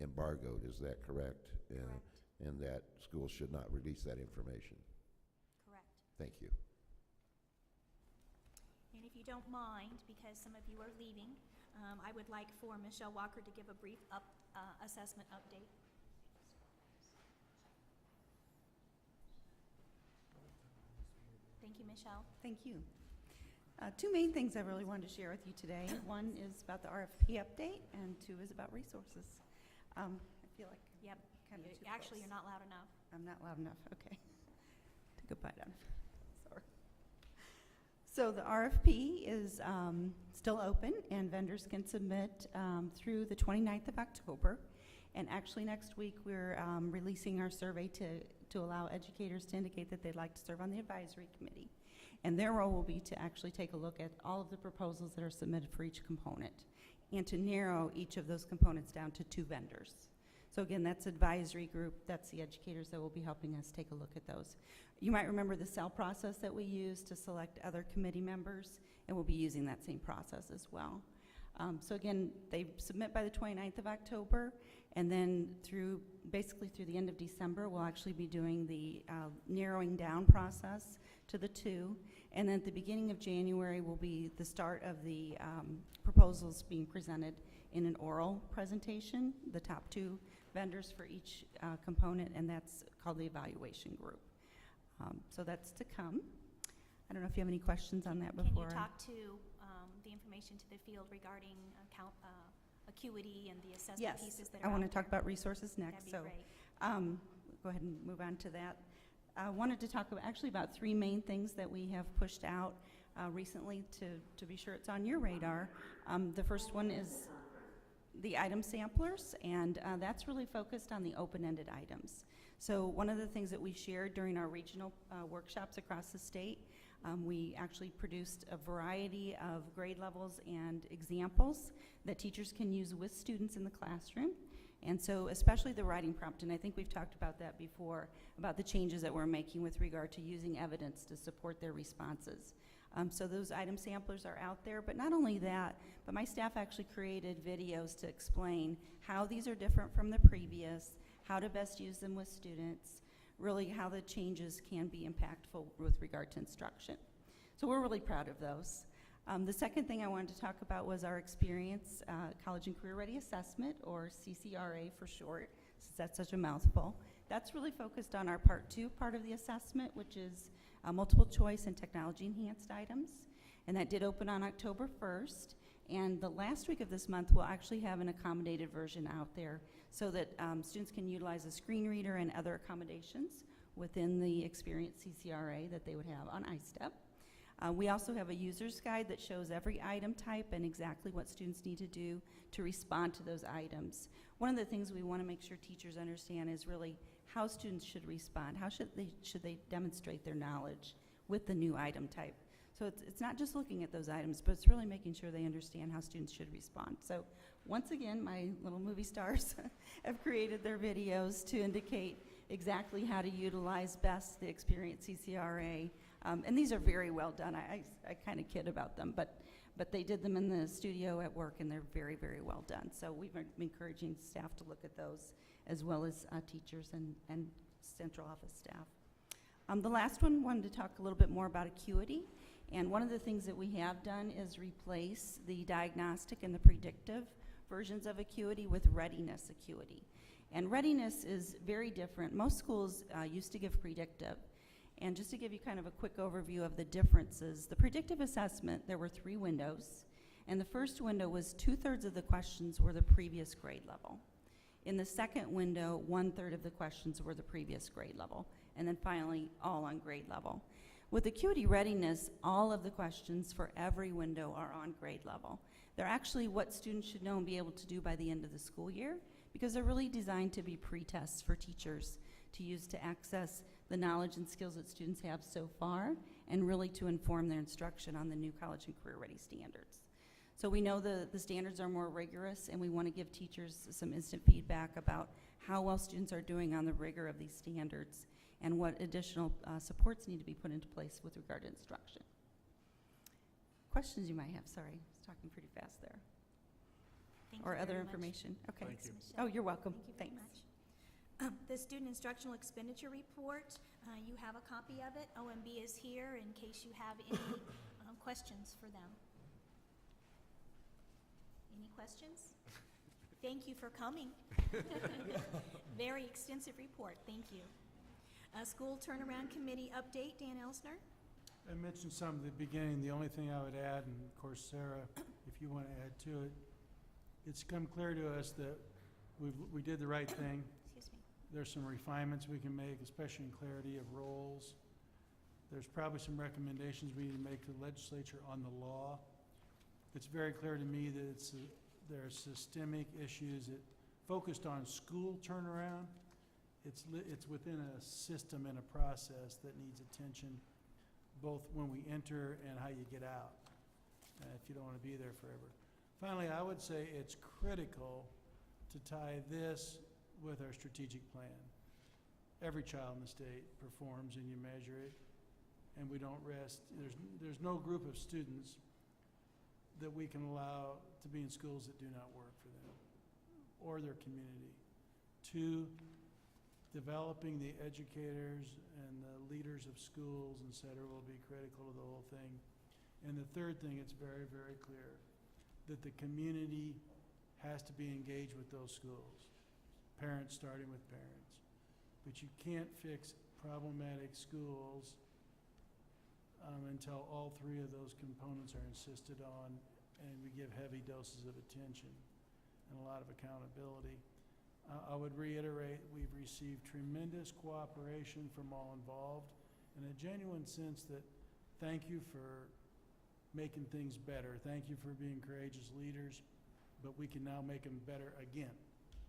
embargoed. Is that correct? Correct. And that schools should not release that information. Correct. Thank you. And if you don't mind, because some of you are leaving, I would like for Michelle Walker to give a brief assessment update. Thank you, Michelle. Thank you. Two main things I really wanted to share with you today. One is about the RFP update, and two is about resources. I feel like Yep. kind of too Actually, close. you're not loud enough. I'm not loud enough, okay. Take a bite out of it. Sorry. So the RFP is still open, and vendors can submit through the 29th of October. And actually, next week, we're releasing our survey to allow educators to indicate that they'd like to serve on the advisory committee. And their role will be to actually take a look at all of the proposals that are submitted for each component, and to narrow each of those components down to 2 vendors. So again, that's advisory group, that's the educators that will be helping us take a look at those. You might remember the cell process that we use to select other committee members, and we'll be using that same process as well. So again, they submit by the 29th of October, and then basically through the end of December, we'll actually be doing the narrowing down process to the 2. And then at the beginning of January will be the start of the proposals being presented in an oral presentation, the top 2 vendors for each component, and that's called the evaluation group. So that's to come. I don't know if you have any questions on that before. Can you talk to the information to the field regarding acuity and the assessment pieces that are I want to out there? talk about resources next. That'd be So great. go ahead and move on to that. I wanted to talk about, actually about 3 main things that we have pushed out recently to be sure it's on your radar. The first one is the item samplers, and that's really focused on the open-ended items. So one of the things that we shared during our regional workshops across the state, we actually produced a variety of grade levels and examples that teachers can use with students in the classroom. And so especially the writing prompt, and I think we've talked about that before, about the changes that we're making with regard to using evidence to support their responses. So those item samplers are out there, but not only that, but my staff actually created videos to explain how these are different from the previous, how to best use them with students, really how the changes can be impactful with regard to instruction. So we're really proud of those. The second thing I wanted to talk about was our experience, College and Career Ready Assessment, or CCRA for short, since that's such a mouthful. That's really focused on our Part 2 part of the assessment, which is multiple choice and technology enhanced items. And that did open on October 1st. And the last week of this month, we'll actually have an accommodated version out there so that students can utilize a screen reader and other accommodations within the Experience CCRA that they would have on iStep. We also have a user's guide that shows every item type and exactly what students need to do to respond to those items. One of the things we want to make sure teachers understand is really how students should respond, how should they demonstrate their knowledge with the new item type. So it's not just looking at those items, but it's really making sure they understand how students should respond. So once again, my little movie stars have created their videos to indicate exactly how to utilize best the Experience CCRA. And these are very well done. I kind of kid about them, but they did them in the studio at work, and they're very, very well done. So we've been encouraging staff to look at those, as well as teachers and central office staff. The last one, wanted to talk a little bit more about acuity. And one of the things that we have done is replace the diagnostic and the predictive versions of acuity with readiness acuity. And readiness is very different. Most schools used to give predictive. And just to give you kind of a quick overview of the differences, the predictive assessment, there were 3 windows. And the first window was 2/3 of the questions were the previous grade level. In the second window, 1/3 of the questions were the previous grade level. And then finally, all on grade level. With acuity readiness, all of the questions for every window are on grade level. They're actually what students should know and be able to do by the end of the school year, because they're really designed to be pre-tests for teachers to use to access the knowledge and skills that students have so far, and really to inform their instruction on the new college and career ready standards. So we know the standards are more rigorous, and we want to give teachers some instant feedback about how well students are doing on the rigor of these standards, and what additional supports need to be put into place with regard to instruction. Questions you might have? Sorry, I was talking pretty fast there. Thank Or you other very much. information? Okay. Thank you. Oh, you're welcome. Thank you very Thanks. much. The Student Instructional Expenditure Report, you have a copy of it. OMB is here in case you have any questions for them. Any questions? Thank you for coming. Very extensive report, thank you. School Turnaround Committee update, Dan Elsner? I mentioned some at the beginning. The only thing I would add, and of course, Sarah, if you want to add to it, it's come clear to us that we did the right thing. Excuse me. There's some refinements we can make, especially in clarity of roles. There's probably some recommendations we need to make to the legislature on the law. It's very clear to me that there are systemic issues that focused on school turnaround. It's within a system and a process that needs attention, both when we enter and how you get out, if you don't want to be there forever. Finally, I would say it's critical to tie this with our strategic plan. Every child in the state performs and you measure it, and we don't rest. There's no group of students that we can allow to be in schools that do not work for them or their community. 2, developing the educators and the leaders of schools, et cetera, will be critical to the whole thing. And the third thing, it's very, very clear that the community has to be engaged with those schools, parents starting with parents. But you can't fix problematic schools until all 3 of those components are insisted on, and we give heavy doses of attention and a lot of accountability. I would reiterate, we've received tremendous cooperation from all involved, in a genuine sense that thank you for making things better. Thank you for being courageous leaders, but we can now make them better again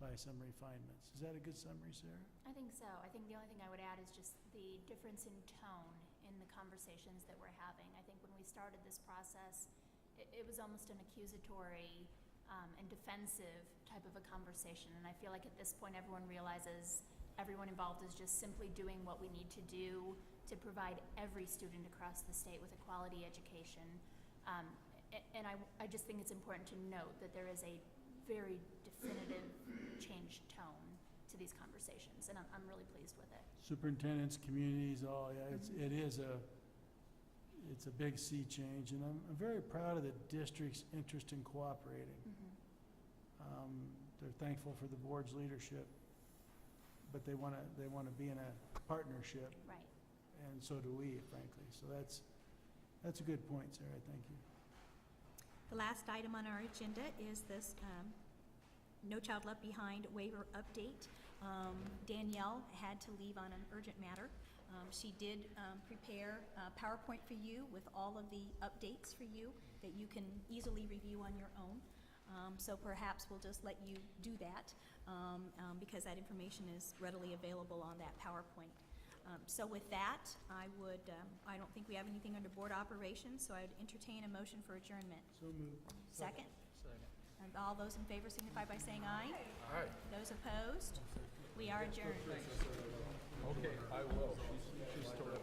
by some refinements. Is that a good summary, Sarah? I think so. I think the only thing I would add is just the difference in tone in the conversations that we're having. I think when we started this process, it was almost an accusatory and defensive type of a conversation. And I feel like at this point, everyone realizes everyone involved is just simply doing what we need to do to provide every student across the state with a quality education. And I just think it's important to note that there is a very definitive changed tone to these conversations, and I'm really pleased with it. Superintendents, communities, all, yeah, it's a big sea change, and I'm very proud of the district's interest in cooperating. They're thankful for the board's leadership, but they want to be in a partnership. Right. And so do we, frankly. So that's a good point, Sarah. Thank you. The last item on our agenda is this No Child Left Behind waiver update. Danielle had to leave on an urgent matter. She did prepare a PowerPoint for you with all of the updates for you that you can easily review on your own. So perhaps we'll just let you do that, because that information is readily available on that PowerPoint. So with that, I don't think we have anything under board operations, so I'd entertain a motion for adjournment. So moved. Second? Second. And all those in favor signify by saying aye. All right. Those opposed? We are adjourned. Okay, I will. She's sort of